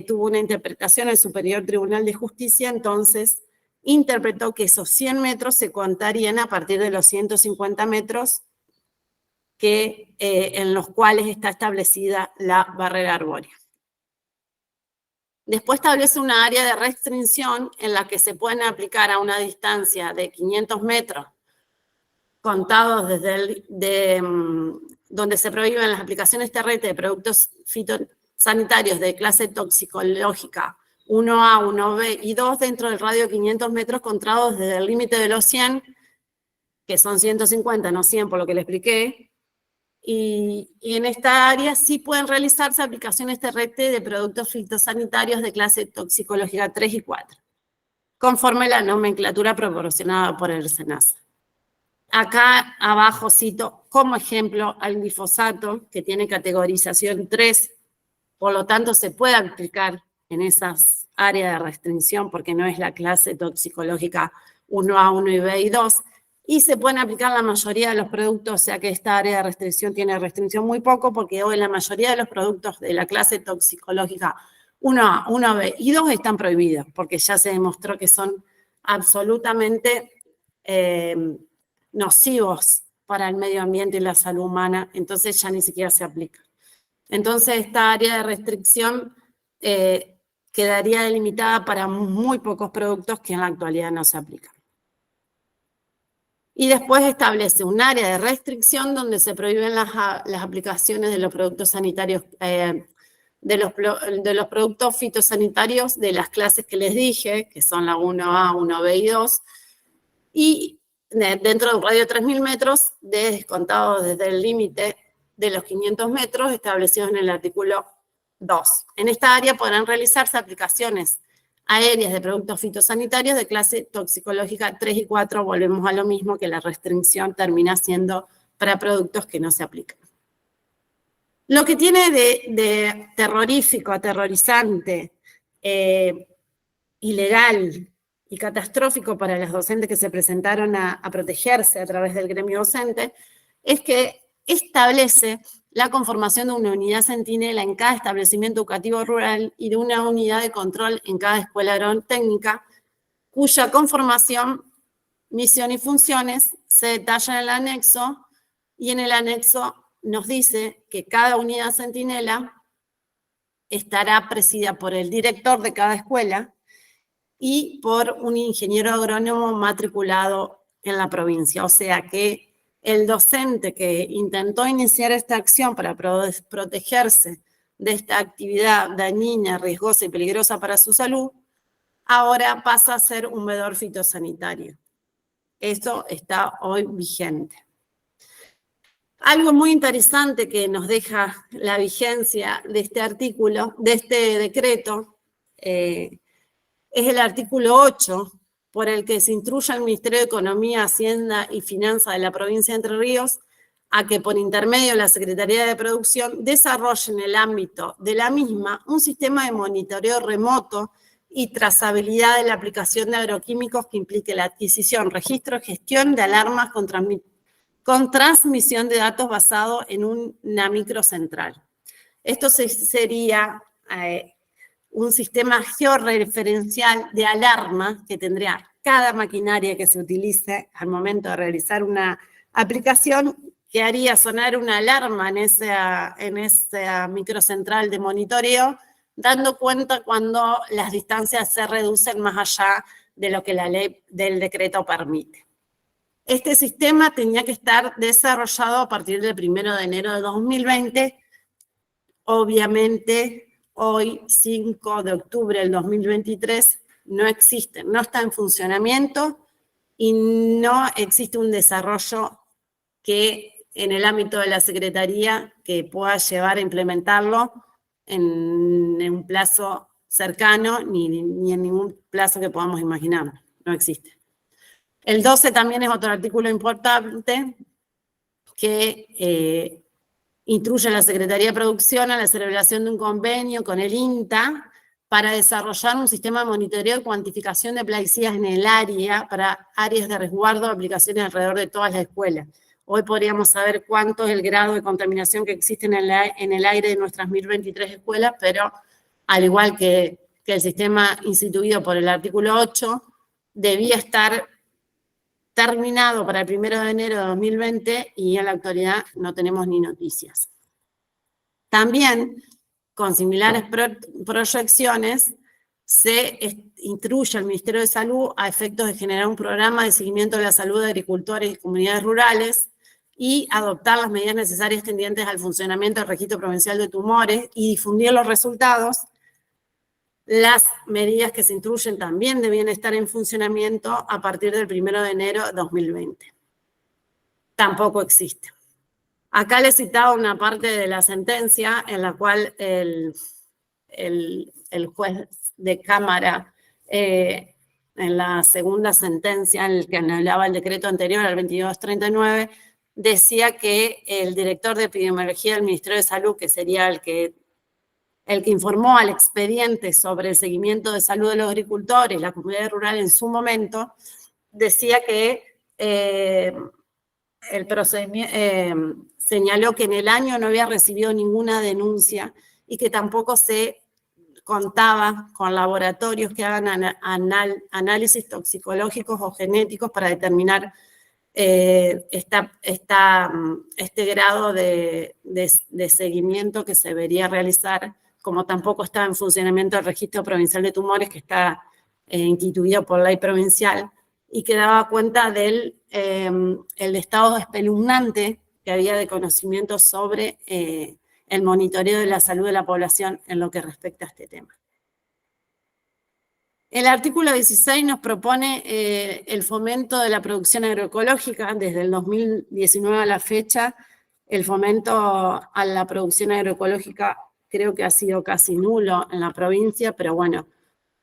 Speaker 2: tuvo una interpretación el Superior Tribunal de Justicia, entonces interpretó que esos 100 metros se contarían a partir de los 150 metros en los cuales está establecida la barrera arbórea. Después establece una área de restricción en la que se pueden aplicar a una distancia de 500 metros, contados desde donde se prohíben las aplicaciones terrestres de productos fitosanitarios de clase toxicológica 1A, 1B y 2 dentro del radio de 500 metros contados desde el límite de los 100, que son 150, no 100 por lo que le expliqué, y en esta área sí pueden realizarse aplicaciones terrestres de productos fitosanitarios de clase toxicológica 3 y 4, conforme a la nomenclatura proporcionada por el SENASA. Acá abajo cito como ejemplo al glifosato, que tiene categorización 3, por lo tanto se puede aplicar en esas áreas de restricción porque no es la clase toxicológica 1A, 1 y B y 2, y se pueden aplicar la mayoría de los productos, o sea que esta área de restricción tiene restricción muy poco, porque hoy la mayoría de los productos de la clase toxicológica 1A, 1B y 2 están prohibidos, porque ya se demostró que son absolutamente nocivos para el medio ambiente y la salud humana, entonces ya ni siquiera se aplica. Entonces esta área de restricción quedaría delimitada para muy pocos productos que en la actualidad no se aplican. Y después establece un área de restricción donde se prohíben las aplicaciones de los productos sanitarios, de los productos fitosanitarios de las clases que les dije, que son la 1A, 1B y 2, y dentro de un radio de 3.000 metros, descontado desde el límite de los 500 metros establecidos en el artículo 2. En esta área podrán realizarse aplicaciones aéreas de productos fitosanitarios de clase toxicológica 3 y 4, volvemos a lo mismo, que la restricción termina siendo para productos que no se aplican. Lo que tiene de terrorífico, aterrorizante, ilegal y catastrófico para los docentes que se presentaron a protegerse a través del gremio docente, es que establece la conformación de una unidad centinela en cada establecimiento educativo rural y de una unidad de control en cada escuela agrotécnica, cuya conformación, misión y funciones se detallan en el anexo, y en el anexo nos dice que cada unidad centinela estará presidida por el director de cada escuela y por un ingeniero agrónomo matriculado en la provincia. O sea que el docente que intentó iniciar esta acción para protegerse de esta actividad dañina, riesgosa y peligrosa para su salud, ahora pasa a ser un veedor fitosanitario. Esto está hoy vigente. Algo muy interesante que nos deja la vigencia de este artículo, de este decreto, es el artículo 8, por el que se instruye al Ministerio de Economía, Hacienda y Finanzas de la provincia de Entre Ríos a que por intermedio de la Secretaría de Producción desarrolle en el ámbito de la misma un sistema de monitoreo remoto y trazabilidad de la aplicación de agroquímicos que implique la adquisición, registro y gestión de alarmas con transmisión de datos basado en una microcentral. Esto sería un sistema georreferencial de alarma que tendría cada maquinaria que se utilice al momento de realizar una aplicación, que haría sonar una alarma en esa microcentral de monitoreo, dando cuenta cuando las distancias se reducen más allá de lo que la ley del decreto permite. Este sistema tenía que estar desarrollado a partir del 1 de enero de 2020. Obviamente, hoy, 5 de octubre del 2023, no existe, no está en funcionamiento y no existe un desarrollo que en el ámbito de la Secretaría que pueda llevar a implementarlo en un plazo cercano ni en ningún plazo que podamos imaginar. No existe. El 12 también es otro artículo importante que instruye a la Secretaría de Producción a la celebración de un convenio con el INTA para desarrollar un sistema de monitoreo y cuantificación de plaguicidas en el área para áreas de resguardo de aplicaciones alrededor de todas las escuelas. Hoy podríamos saber cuánto es el grado de contaminación que existe en el aire de nuestras 1023 escuelas, pero al igual que el sistema instituido por el artículo 8, debía estar terminado para el 1 de enero de 2020 y en la actualidad no tenemos ni noticias. También, con similares proyecciones, se instruye al Ministerio de Salud a efectos de generar un programa de seguimiento de la salud de agricultores y comunidades rurales y adoptar las medidas necesarias tendientes al funcionamiento del Registro Provincial de Tumores y difundir los resultados. Las medidas que se instruyen también debían estar en funcionamiento a partir del 1 de enero de 2020. Tampoco existe. Acá les citaba una parte de la sentencia en la cual el juez de Cámara, en la segunda sentencia en la que anulaba el decreto anterior al 2239, decía que el director de epidemiología del Ministerio de Salud, que sería el que informó al expediente sobre el seguimiento de salud de los agricultores, la comunidad rural en su momento, decía que el procedimiento señaló que en el año no había recibido ninguna denuncia y que tampoco se contaba con laboratorios que hagan análisis toxicológicos o genéticos para determinar este grado de seguimiento que se debería realizar, como tampoco estaba en funcionamiento el Registro Provincial de Tumores, que está instituido por ley provincial, y que daba cuenta del el estado espeluznante que había de conocimiento sobre el monitoreo de la salud de la población en lo que respecta a este tema. El artículo 16 nos propone el fomento de la producción agroecológica. Desde el 2019 a la fecha, el fomento a la producción agroecológica creo que ha sido casi nulo en la provincia, pero bueno,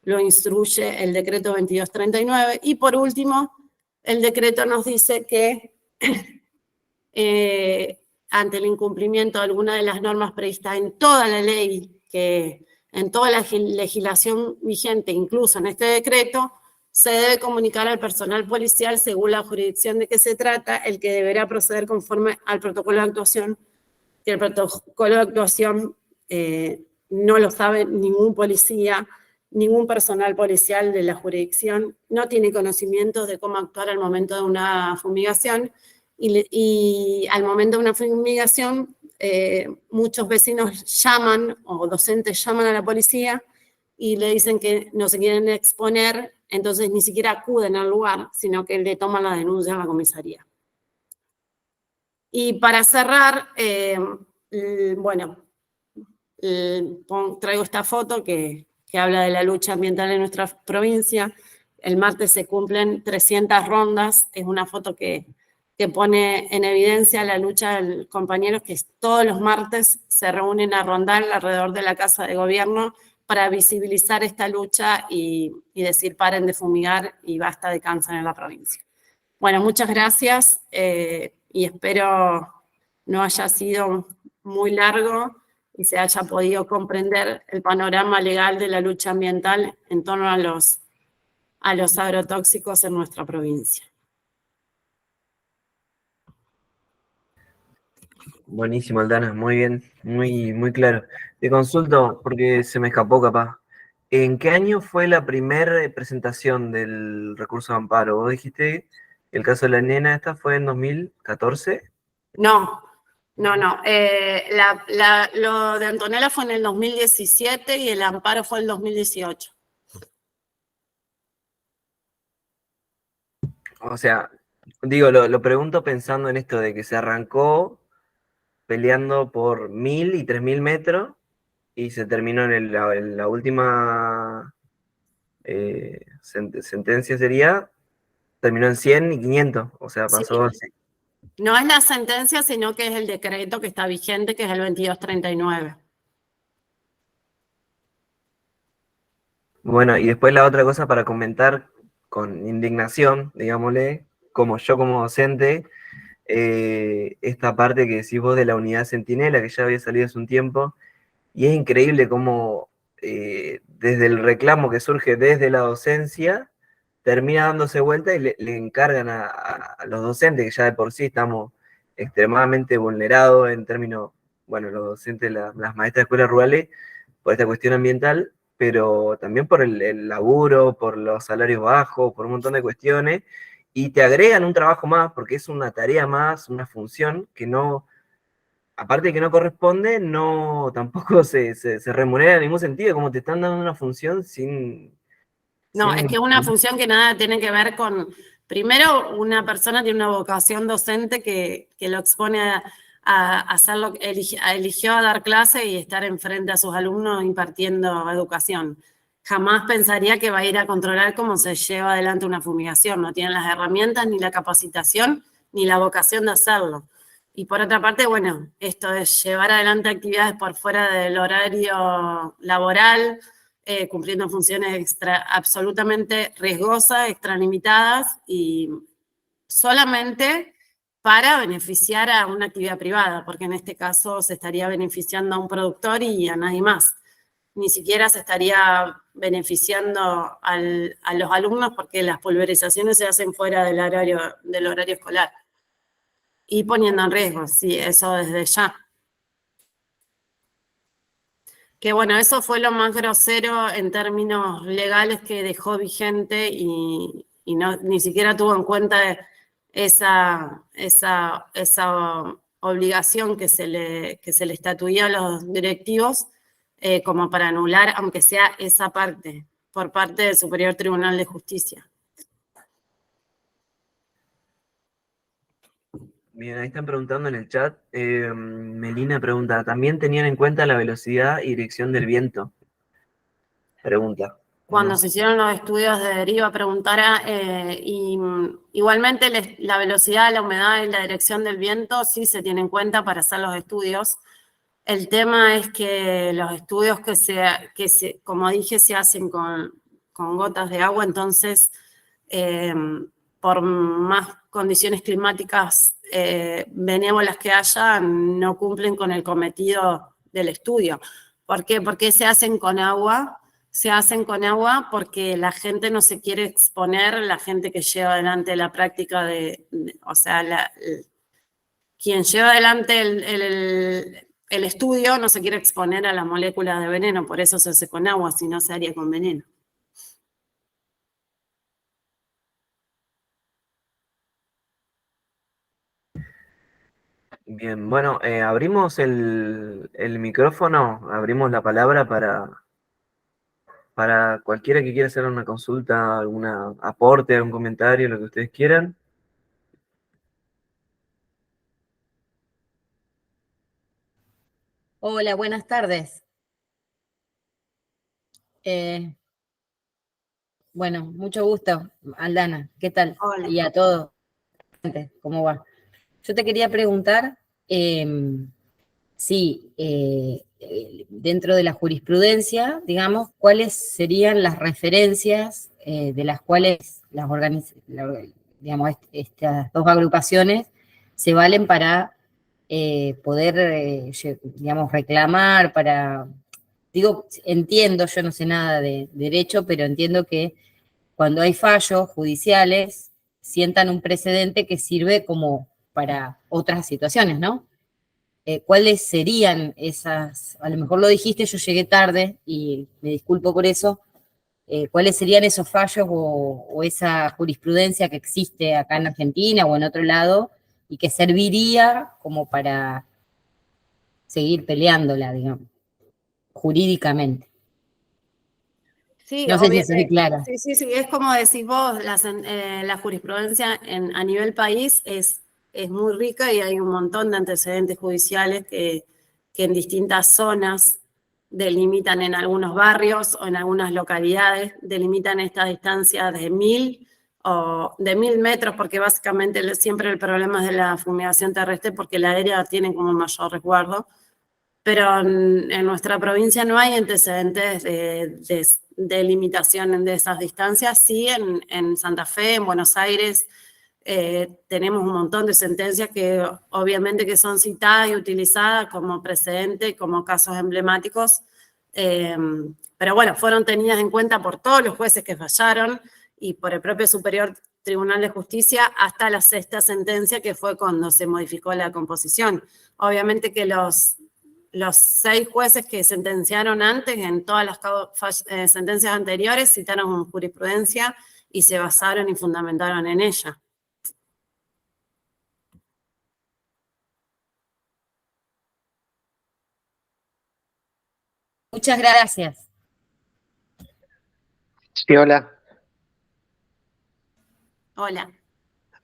Speaker 2: lo instruye el decreto 2239. Y por último, el decreto nos dice que ante el incumplimiento de alguna de las normas previstas en toda la ley, en toda la legislación vigente, incluso en este decreto, se debe comunicar al personal policial, según la jurisdicción de que se trata, el que deberá proceder conforme al protocolo de actuación, que el protocolo de actuación no lo sabe ningún policía, ningún personal policial de la jurisdicción, no tiene conocimientos de cómo actuar al momento de una fumigación, y al momento de una fumigación, muchos vecinos llaman, o docentes llaman a la policía, y le dicen que no se quieren exponer, entonces ni siquiera acuden al lugar, sino que le toman la denuncia a la comisaría. Y para cerrar, bueno, traigo esta foto que habla de la lucha ambiental en nuestra provincia. El martes se cumplen 300 rondas, es una foto que pone en evidencia la lucha de compañeros que todos los martes se reúnen a rondar alrededor de la Casa de Gobierno para visibilizar esta lucha y decir paren de fumigar y basta de cáncer en la provincia. Bueno, muchas gracias y espero no haya sido muy largo y se haya podido comprender el panorama legal de la lucha ambiental en torno a los agrotóxicos en nuestra provincia.
Speaker 1: Buenísimo, Aldana, muy bien, muy claro. Te consulto, porque se me escapó capaz. ¿En qué año fue la primera presentación del recurso de amparo? Vos dijiste que el caso de la nena esta fue en 2014.
Speaker 2: No. Lo de Antonella fue en el 2017 y el amparo fue en el 2018.
Speaker 1: O sea, digo, lo pregunto pensando en esto de que se arrancó peleando por 1000 y 3000 metros y se terminó en la última sentencia sería, terminó en 100 y 500, o sea,
Speaker 2: Sí.
Speaker 1: pasó así.
Speaker 2: No es la sentencia, sino que es el decreto que está vigente, que es el 2239.
Speaker 1: Bueno, y después la otra cosa para comentar con indignación, digámosle, como docente, esta parte que decís vos de la unidad Centinela, que ya había salido hace un tiempo, y es increíble cómo desde el reclamo que surge desde la docencia, termina dándose vuelta y le encargan a los docentes, que ya de por sí estamos extremadamente vulnerados en términos, bueno, los docentes, las maestras de escuelas rurales, por esta cuestión ambiental, pero también por el laburo, por los salarios bajos, por un montón de cuestiones, y te agregan un trabajo más, porque es una tarea más, una función que no, aparte de que no corresponde, no tampoco se remunera en ningún sentido, como te están dando una función sin...
Speaker 2: No, es que es una función que nada tiene que ver con... Primero, una persona tiene una vocación docente que lo expone a hacerlo, eligió a dar clase y estar enfrente a sus alumnos impartiendo educación. Jamás pensaría que va a ir a controlar cómo se lleva adelante una fumigación. No tiene las herramientas, ni la capacitación, ni la vocación de hacerlo. Y por otra parte, bueno, esto de llevar adelante actividades por fuera del horario laboral, cumpliendo funciones absolutamente riesgosas, extralimitadas y solamente para beneficiar a una actividad privada, porque en este caso se estaría beneficiando a un productor y a nadie más. Ni siquiera se estaría beneficiando a los alumnos porque las pulverizaciones se hacen fuera del horario escolar. Y poniendo en riesgo, sí, eso desde ya. Que bueno, eso fue lo más grosero en términos legales que dejó vigente y no, ni siquiera tuvo en cuenta esa obligación que se le estatuía a los directivos como para anular, aunque sea esa parte, por parte del Superior Tribunal de Justicia.
Speaker 1: Bien, ahí están preguntando en el chat. Melina pregunta, ¿también tenían en cuenta la velocidad y dirección del viento? Pregunta.
Speaker 2: Cuando
Speaker 1: ¿No?
Speaker 2: se hicieron los estudios de deriva, preguntara, igualmente la velocidad, la humedad y la dirección del viento sí se tienen en cuenta para hacer los estudios. El tema es que los estudios como dije, se hacen con gotas de agua, entonces, por más condiciones climáticas benévolas que haya, no cumplen con el cometido del estudio. ¿Por qué? Porque se hacen con agua. Se hacen con agua porque la gente no se quiere exponer, la gente que lleva adelante la práctica o sea, quien lleva adelante el estudio no se quiere exponer a la molécula de veneno, por eso se hace con agua, si no se haría con veneno.
Speaker 1: Bien, bueno, abrimos el micrófono, abrimos la palabra para cualquiera que quiera hacer una consulta, algún aporte, algún comentario, lo que ustedes quieran.
Speaker 4: Hola, buenas tardes. Bueno, mucho gusto, Aldana. ¿Qué tal?
Speaker 2: Hola.
Speaker 4: Y a todos, ¿cómo va? Yo te quería preguntar, sí, dentro de la jurisprudencia, digamos, cuáles serían las referencias de las cuales digamos, estas dos agrupaciones se valen para poder, digamos, reclamar, digo, entiendo, yo no sé nada de derecho, pero entiendo que cuando hay fallos judiciales, sientan un precedente que sirve como para otras situaciones, ¿no? ¿Cuáles serían esas? A lo mejor lo dijiste, yo llegué tarde y me disculpo por eso. ¿Cuáles serían esos fallos o esa jurisprudencia que existe acá en Argentina o en otro lado y que serviría como para seguir peleándola, digamos, jurídicamente?
Speaker 2: Sí,
Speaker 4: No sé si soy clara.
Speaker 2: sí, sí, sí, es como decís vos, la jurisprudencia a nivel país es muy rica y hay un montón de antecedentes judiciales que en distintas zonas delimitan en algunos barrios o en algunas localidades, delimitan esta distancia de 1000 o de 1000 metros, porque básicamente siempre el problema es de la fumigación terrestre, porque la aérea tiene como mayor resguardo, pero en nuestra provincia no hay antecedentes de limitación de esas distancias. Sí, en Santa Fe, en Buenos Aires, tenemos un montón de sentencias que obviamente que son citadas y utilizadas como precedente, como casos emblemáticos, pero bueno, fueron tenidas en cuenta por todos los jueces que fallaron y por el propio Superior Tribunal de Justicia hasta la sexta sentencia, que fue cuando se modificó la composición. Obviamente que los 6 jueces que sentenciaron antes, en todas las sentencias anteriores, citaron jurisprudencia y se basaron y fundamentaron en ella.
Speaker 4: Muchas gracias.
Speaker 5: Sí, hola.
Speaker 2: Hola.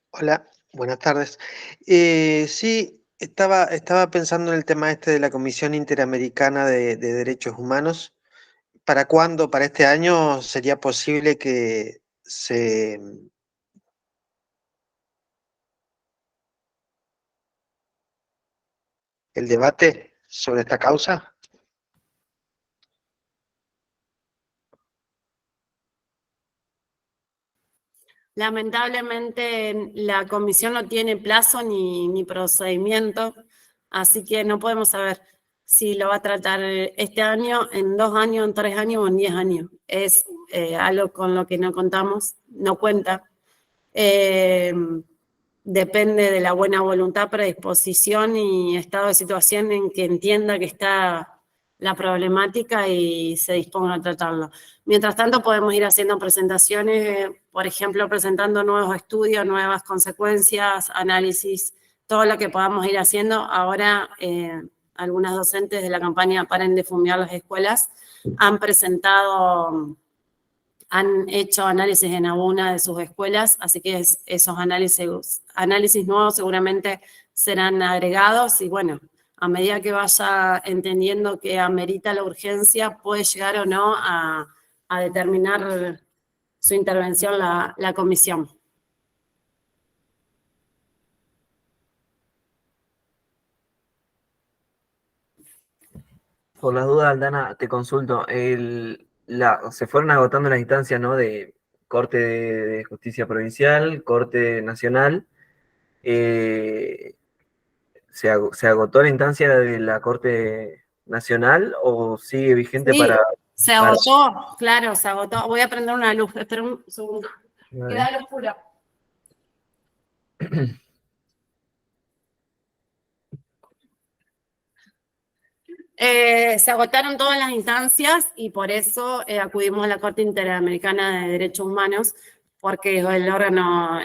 Speaker 5: Hola, buenas tardes. Sí, estaba pensando en el tema este de la Comisión Interamericana de Derechos Humanos. ¿Para cuándo, para este año, sería posible que el debate sobre esta causa?
Speaker 2: Lamentablemente la comisión no tiene plazo ni procedimiento, así que no podemos saber si lo va a tratar este año, en 2 años, en 3 años o en 10 años. Es algo con lo que no contamos, no cuenta. Depende de la buena voluntad, predisposición y estado de situación en que entienda que está la problemática y se disponga a tratarlo. Mientras tanto, podemos ir haciendo presentaciones, por ejemplo, presentando nuevos estudios, nuevas consecuencias, análisis, todo lo que podamos ir haciendo. Ahora, algunas docentes de la campaña Paren de Fumigar las Escuelas han hecho análisis en alguna de sus escuelas, así que esos análisis nuevos seguramente serán agregados y bueno, a medida que vaya entendiendo que amerita la urgencia, puede llegar o no a determinar su intervención la comisión.
Speaker 1: Por las dudas, Aldana, te consulto. Se fueron agotando las instancias, ¿no? De Corte de Justicia Provincial, Corte Nacional. Eh, ¿Se agotó la instancia de la Corte Nacional o sigue vigente
Speaker 2: Sí,
Speaker 1: para...
Speaker 2: se agotó, claro, se agotó. Voy a prender una luz, espera un segundo. Queda la oscura. Se agotaron todas las instancias y por eso acudimos a la Corte Interamericana de Derechos Humanos, porque es el órgano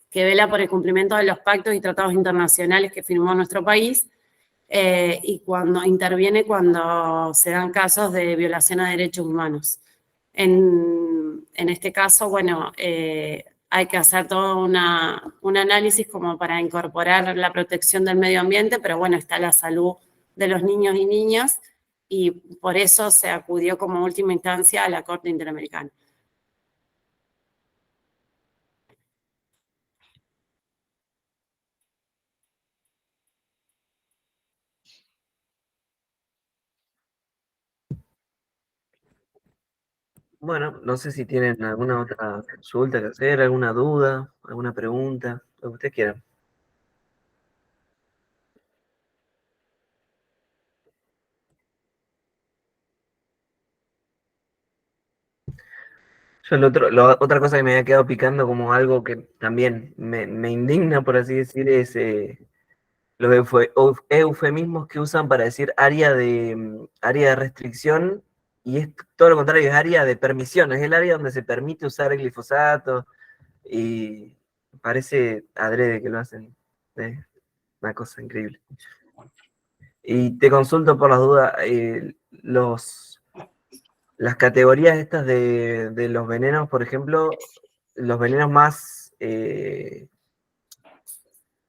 Speaker 2: que vela por el cumplimiento de los pactos y tratados internacionales que firmó nuestro país y cuando interviene cuando se dan casos de violación a derechos humanos. En este caso, bueno, hay que hacer todo un análisis como para incorporar la protección del medio ambiente, pero bueno, está la salud de los niños y niñas, y por eso se acudió como última instancia a la Corte Interamericana.
Speaker 1: Bueno, no sé si tienen alguna otra consulta que hacer, alguna duda, alguna pregunta, lo que usted quiera. Yo otra cosa que me había quedado picando como algo que también me indigna, por así decir, es los eufemismos que usan para decir área de restricción, y es todo lo contrario, es área de permisión, es el área donde se permite usar el glifosato, y parece adrede que lo hacen. Es una cosa increíble. Y te consulto por las dudas, las categorías estas de los venenos, por ejemplo, los venenos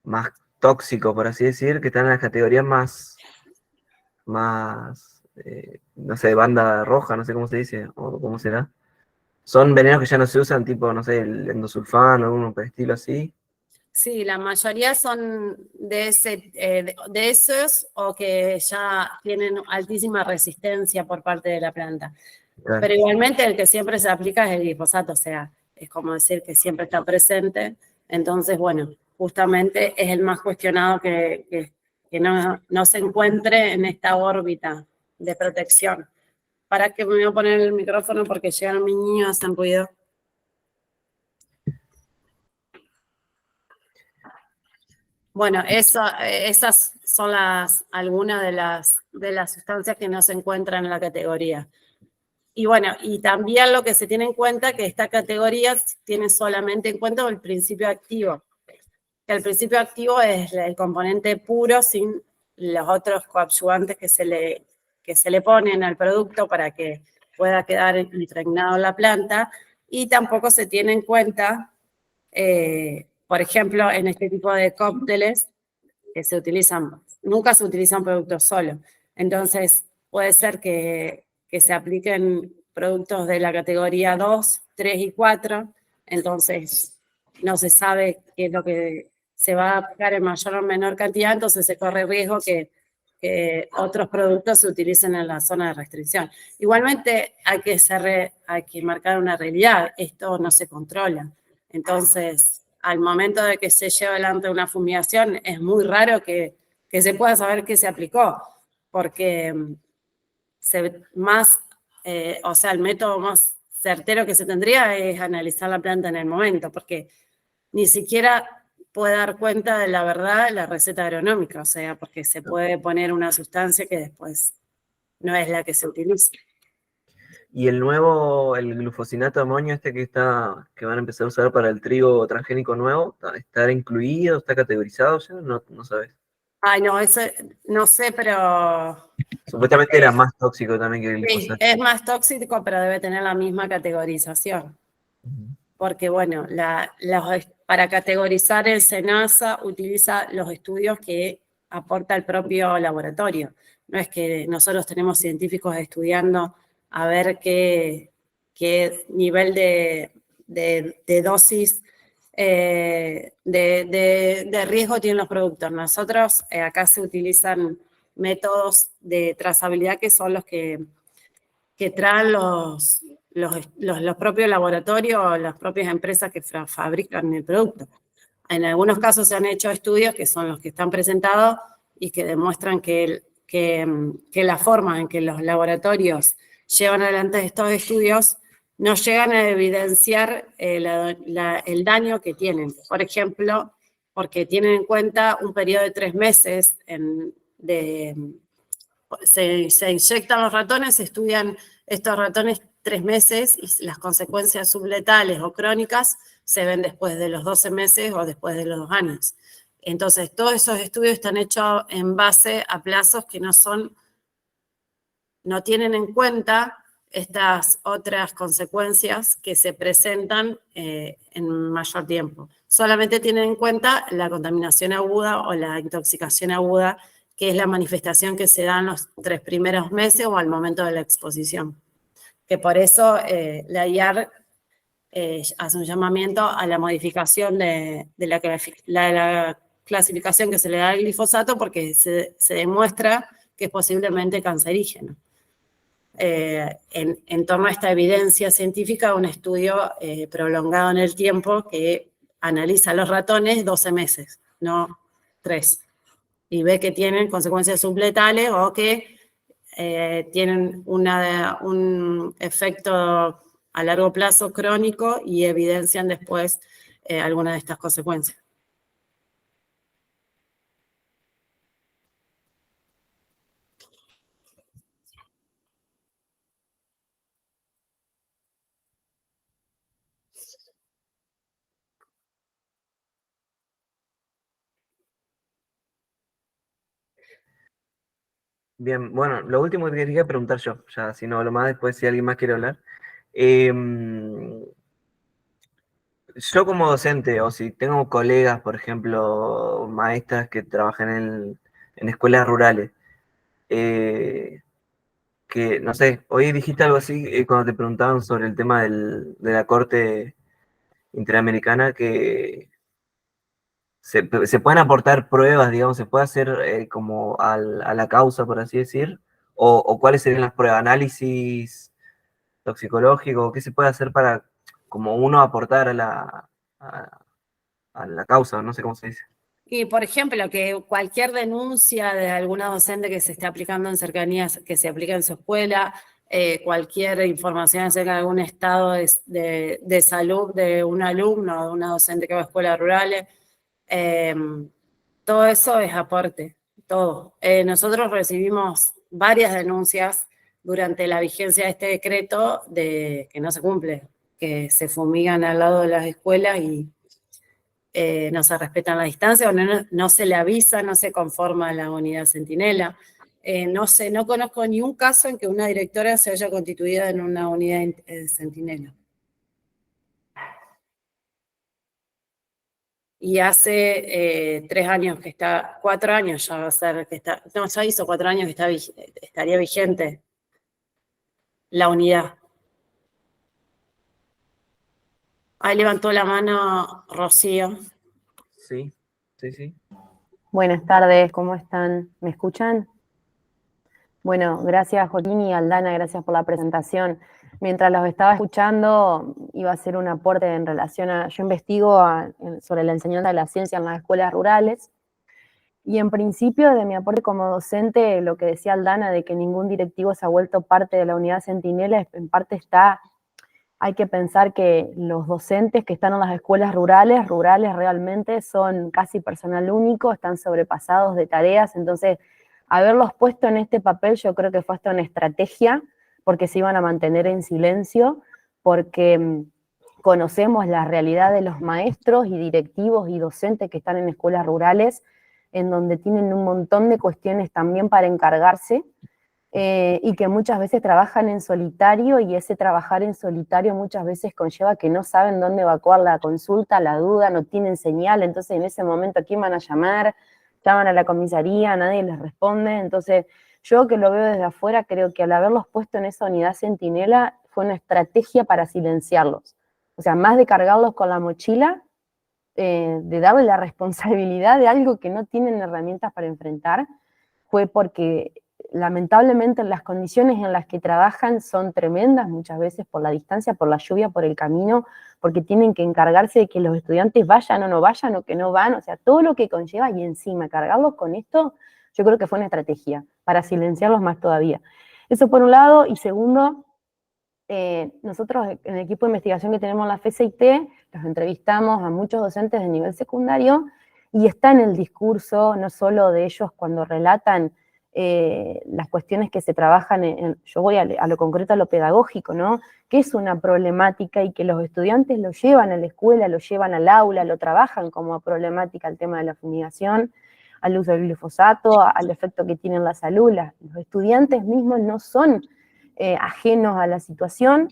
Speaker 1: más tóxicos, por así decir, que están en las categorías no sé, banda roja, no sé cómo se dice, o cómo será. Son venenos que ya no se usan, tipo, no sé, el endosulfano, algún por el estilo así.
Speaker 2: Sí, la mayoría son de esos o que ya tienen altísima resistencia por parte de la planta.
Speaker 1: Claro.
Speaker 2: Pero igualmente el que siempre se aplica es el glifosato, o sea, es como decir que siempre está presente. Entonces, bueno, justamente es el más cuestionado que no se encuentre en esta órbita de protección. Para que me voy a poner el micrófono porque llegan mis niños, hacen ruido. Bueno, esas son algunas de las sustancias que no se encuentran en la categoría. Y bueno, y también lo que se tiene en cuenta que esta categoría tiene solamente en cuenta el principio activo. Que el principio activo es el componente puro sin los otros coadyuvantes que se le ponen al producto para que pueda quedar impregnado en la planta. Y tampoco se tiene en cuenta, por ejemplo, en este tipo de cócteles, que nunca se utilizan productos solos. Entonces, puede ser que se apliquen productos de la categoría 2, 3 y 4, entonces no se sabe qué es lo que se va a aplicar en mayor o menor cantidad, entonces se corre riesgo que otros productos se utilicen en la zona de restricción. Igualmente hay que marcar una realidad, esto no se controla. Entonces, al momento de que se lleva adelante una fumigación, es muy raro que se pueda saber qué se aplicó, porque o sea, el método más certero que se tendría es analizar la planta en el momento, porque ni siquiera puede dar cuenta de la verdad de la receta agronómica, o sea, porque se puede poner una sustancia que después no es la que se utiliza.
Speaker 1: Y el glufosinato de amonio que van a empezar a usar para el trigo transgénico nuevo, ¿está incluido, está categorizado ya? No sabes.
Speaker 2: Ay, no, eso no sé, pero
Speaker 1: Supuestamente era más tóxico también que el
Speaker 2: sí,
Speaker 1: glifosato.
Speaker 2: es más tóxico, pero debe tener la misma categorización. Porque, bueno, para categorizar el SENASA utiliza los estudios que aporta el propio laboratorio. No es que nosotros tenemos científicos estudiando a ver qué nivel de dosis de riesgo tienen los productos. Nosotros acá se utilizan métodos de trazabilidad que son los que traen los propios laboratorios o las propias empresas que fabrican el producto. En algunos casos se han hecho estudios que son los que están presentados y que demuestran que la forma en que los laboratorios llevan adelante estos estudios no llegan a evidenciar el daño que tienen. Por ejemplo, porque tienen en cuenta un periodo de 3 meses se inyectan los ratones, se estudian estos ratones 3 meses y las consecuencias subletales o crónicas se ven después de los 12 meses o después de los 2 años. Entonces, todos esos estudios están hechos en base a plazos que no tienen en cuenta estas otras consecuencias que se presentan en mayor tiempo. Solamente tienen en cuenta la contaminación aguda o la intoxicación aguda, que es la manifestación que se da en los 3 primeros meses o al momento de la exposición. Que por eso la IAR hace un llamamiento a la modificación de la clasificación que se le da al glifosato porque se demuestra que es posiblemente cancerígeno. en torno a esta evidencia científica, un estudio prolongado en el tiempo que analiza a los ratones 12 meses, no 3, y ve que tienen consecuencias subletales o que tienen un efecto a largo plazo crónico y evidencian después algunas de estas consecuencias.
Speaker 1: Bien, bueno, lo último que quería preguntar yo, ya si no hablo más, después si alguien más quiere hablar. Yo como docente, o si tengo colegas, por ejemplo, maestras que trabajan en escuelas rurales, eh, que, no sé, hoy dijiste algo así cuando te preguntaban sobre el tema de la Corte Interamericana, que se pueden aportar pruebas, digamos, se puede hacer como a la causa, por así decir, o cuáles serían las pruebas, análisis toxicológico, qué se puede hacer para como uno aportar a, a la causa, no sé cómo se dice.
Speaker 2: Y, por ejemplo, que cualquier denuncia de alguna docente que se esté aplicando en cercanías, que se aplique en su escuela, cualquier información acerca de algún estado de salud de un alumno o de una docente que va a escuelas rurales, todo eso es aporte, todo. Nosotros recibimos varias denuncias durante la vigencia de este decreto de que no se cumple, que se fumigan al lado de las escuelas y no se respetan la distancia o no se le avisa, no se conforma la unidad centinela. No conozco ni un caso en que una directora se haya constituido en una unidad centinela. Y hace 3 años que está, 4 años ya va a ser que está, no, ya hizo 4 años que estaría vigente la unidad. Ahí levantó la mano Rocío.
Speaker 1: Sí, sí, sí.
Speaker 6: Buenas tardes, ¿cómo están? ¿Me escuchan? Bueno, gracias Joaquín y Aldana, gracias por la presentación. Mientras los estaba escuchando, iba a hacer un aporte en relación a, yo investigo sobre la enseñanza de la ciencia en las escuelas rurales, y en principio de mi aporte como docente, lo que decía Aldana de que ningún directivo se ha vuelto parte de la unidad centinela, en parte hay que pensar que los docentes que están en las escuelas rurales realmente son casi personal único, están sobrepasados de tareas, entonces haberlos puesto en este papel yo creo que fue hasta una estrategia, porque se iban a mantener en silencio, porque conocemos la realidad de los maestros y directivos y docentes que están en escuelas rurales, en donde tienen un montón de cuestiones también para encargarse, y que muchas veces trabajan en solitario, y ese trabajar en solitario muchas veces conlleva que no saben dónde evacuar la consulta, la duda, no tienen señal, entonces en ese momento ¿a quién van a llamar? Llaman a la comisaría, nadie les responde, entonces yo que lo veo desde afuera creo que al haberlos puesto en esa unidad centinela fue una estrategia para silenciarlos, o sea, más de cargarlos con la mochila, de darle la responsabilidad de algo que no tienen herramientas para enfrentar, fue porque lamentablemente las condiciones en las que trabajan son tremendas, muchas veces por la distancia, por la lluvia, por el camino, porque tienen que encargarse de que los estudiantes vayan o no vayan, o que no van, o sea, todo lo que conlleva, y encima cargarlos con esto, yo creo que fue una estrategia para silenciarlos más todavía. Eso por un lado, y segundo, nosotros en el equipo de investigación que tenemos en la FCIT, los entrevistamos a muchos docentes de nivel secundario, y está en el discurso, no solo de ellos cuando relatan las cuestiones que se trabajan yo voy a lo concreto, a lo pedagógico, ¿no? Que es una problemática y que los estudiantes lo llevan a la escuela, lo llevan al aula, lo trabajan como problemática el tema de la fumigación, al uso del glifosato, al efecto que tiene en la salud. Los estudiantes mismos no son ajenos a la situación,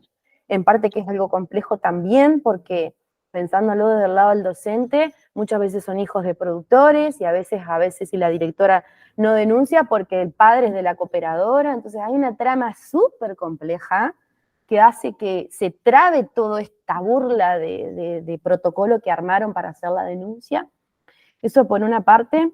Speaker 6: en parte que es algo complejo también, porque pensándolo desde el lado del docente, muchas veces son hijos de productores, y a veces si la directora no denuncia porque el padre es de la cooperadora, entonces hay una trama súper compleja que hace que se trabe toda esta burla de protocolo que armaron para hacer la denuncia. Eso por una parte.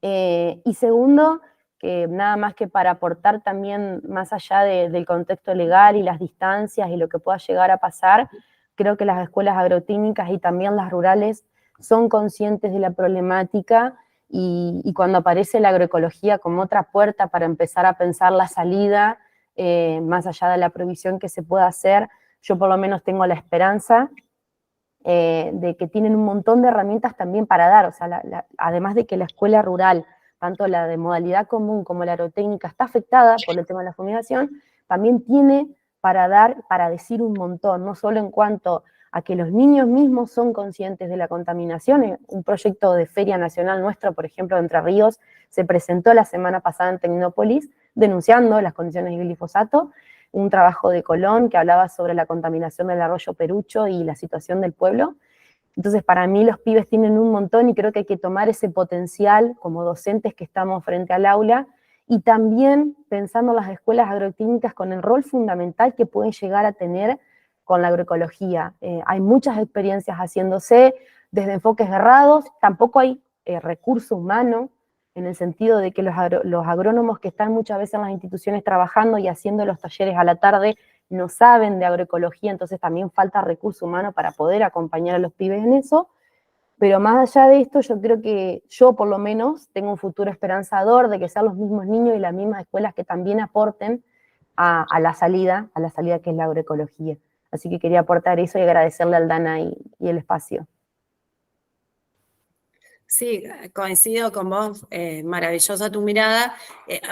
Speaker 6: Y segundo, que nada más que para aportar también más allá del contexto legal y las distancias y lo que pueda llegar a pasar, creo que las escuelas agrotécnicas y también las rurales son conscientes de la problemática y cuando aparece la agroecología como otra puerta para empezar a pensar la salida, más allá de la provisión que se pueda hacer, yo por lo menos tengo la esperanza de que tienen un montón de herramientas también para dar, o sea, además de que la escuela rural, tanto la de modalidad común como la agrotécnica, está afectada por el tema de la fumigación, también tiene para dar, para decir un montón, no solo en cuanto a que los niños mismos son conscientes de la contaminación. Un proyecto de Feria Nacional nuestro, por ejemplo, de Entre Ríos, se presentó la semana pasada en Tecnópolis, denunciando las condiciones de glifosato, un trabajo de Colón que hablaba sobre la contaminación del arroyo Perucho y la situación del pueblo. Entonces, para mí los pibes tienen un montón y creo que hay que tomar ese potencial como docentes que estamos frente al aula y también pensando en las escuelas agrotécnicas con el rol fundamental que pueden llegar a tener con la agroecología. Hay muchas experiencias haciéndose desde enfoques errados, tampoco hay recurso humano en el sentido de que los agrónomos que están muchas veces en las instituciones trabajando y haciendo los talleres a la tarde no saben de agroecología, entonces también falta recurso humano para poder acompañar a los pibes en eso, pero más allá de esto yo creo que yo por lo menos tengo un futuro esperanzador de que sean los mismos niños y las mismas escuelas que también aporten a la salida que es la agroecología. Así que quería aportar eso y agradecerle a Aldana y el espacio.
Speaker 2: Sí, coincido con vos, maravillosa tu mirada.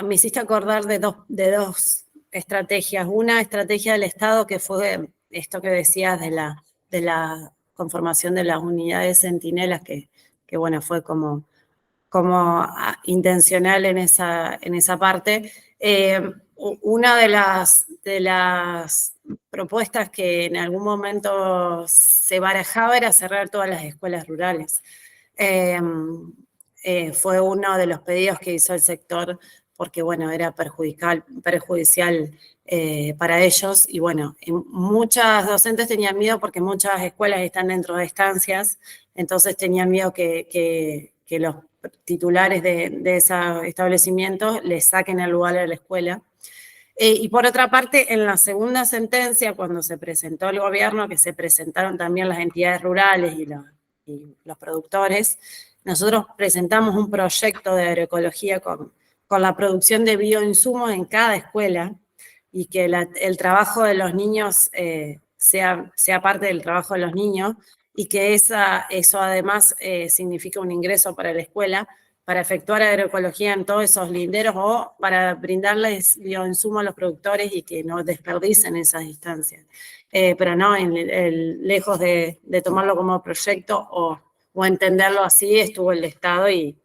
Speaker 2: Me hiciste acordar de dos estrategias. Una estrategia del Estado que fue esto que decías de la conformación de las unidades centinelas, que bueno, fue como intencional en esa parte. Una de las propuestas que en algún momento se barajaba era cerrar todas las escuelas rurales. Fue uno de los pedidos que hizo el sector porque, bueno, era perjudicial para ellos y, bueno, muchas docentes tenían miedo porque muchas escuelas están dentro de estancias, entonces tenían miedo que los titulares de esos establecimientos les saquen el lugar de la escuela. Y por otra parte, en la segunda sentencia, cuando se presentó el gobierno, que se presentaron también las entidades rurales y los productores, nosotros presentamos un proyecto de agroecología con la producción de bioinsumos en cada escuela y que el trabajo de los niños sea parte del trabajo de los niños y que eso además significa un ingreso para la escuela para efectuar agroecología en todos esos linderos o para brindarles bioinsumos a los productores y que no desperdicen esas instancias. Pero no, lejos de tomarlo como proyecto o entenderlo así, estuvo el Estado y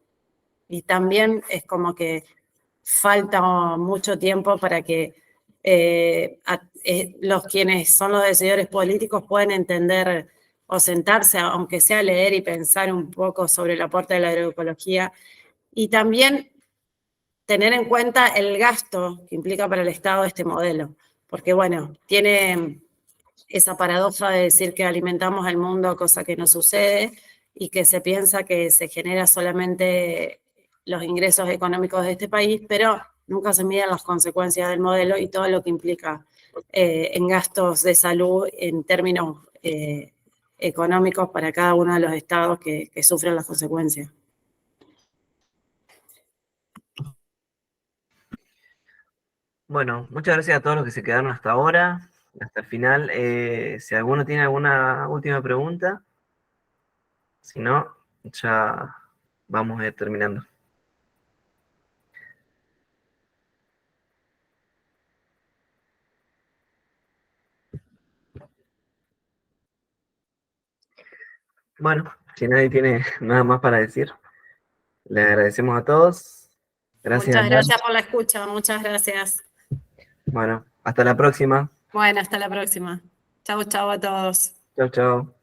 Speaker 2: también es como que falta mucho tiempo para que quienes son los decidores políticos puedan entender o sentarse, aunque sea leer y pensar un poco sobre el aporte de la agroecología y también tener en cuenta el gasto que implica para el Estado este modelo, porque bueno, tiene esa paradoja de decir que alimentamos al mundo, cosa que no sucede, y que se piensa que se genera solamente los ingresos económicos de este país, pero nunca se miden las consecuencias del modelo y todo lo que implica en gastos de salud en términos económicos para cada uno de los estados que sufren las consecuencias.
Speaker 1: Bueno, muchas gracias a todos los que se quedaron hasta ahora, hasta el final. Si alguno tiene alguna última pregunta, si no, ya vamos a ir terminando. Bueno, si nadie tiene nada más para decir, le agradecemos a todos. Gracias.
Speaker 2: Muchas gracias por la escucha, muchas gracias.
Speaker 1: Bueno, hasta la próxima.
Speaker 2: Bueno, hasta la próxima. Chau, chau a todos.
Speaker 1: Chau, chau.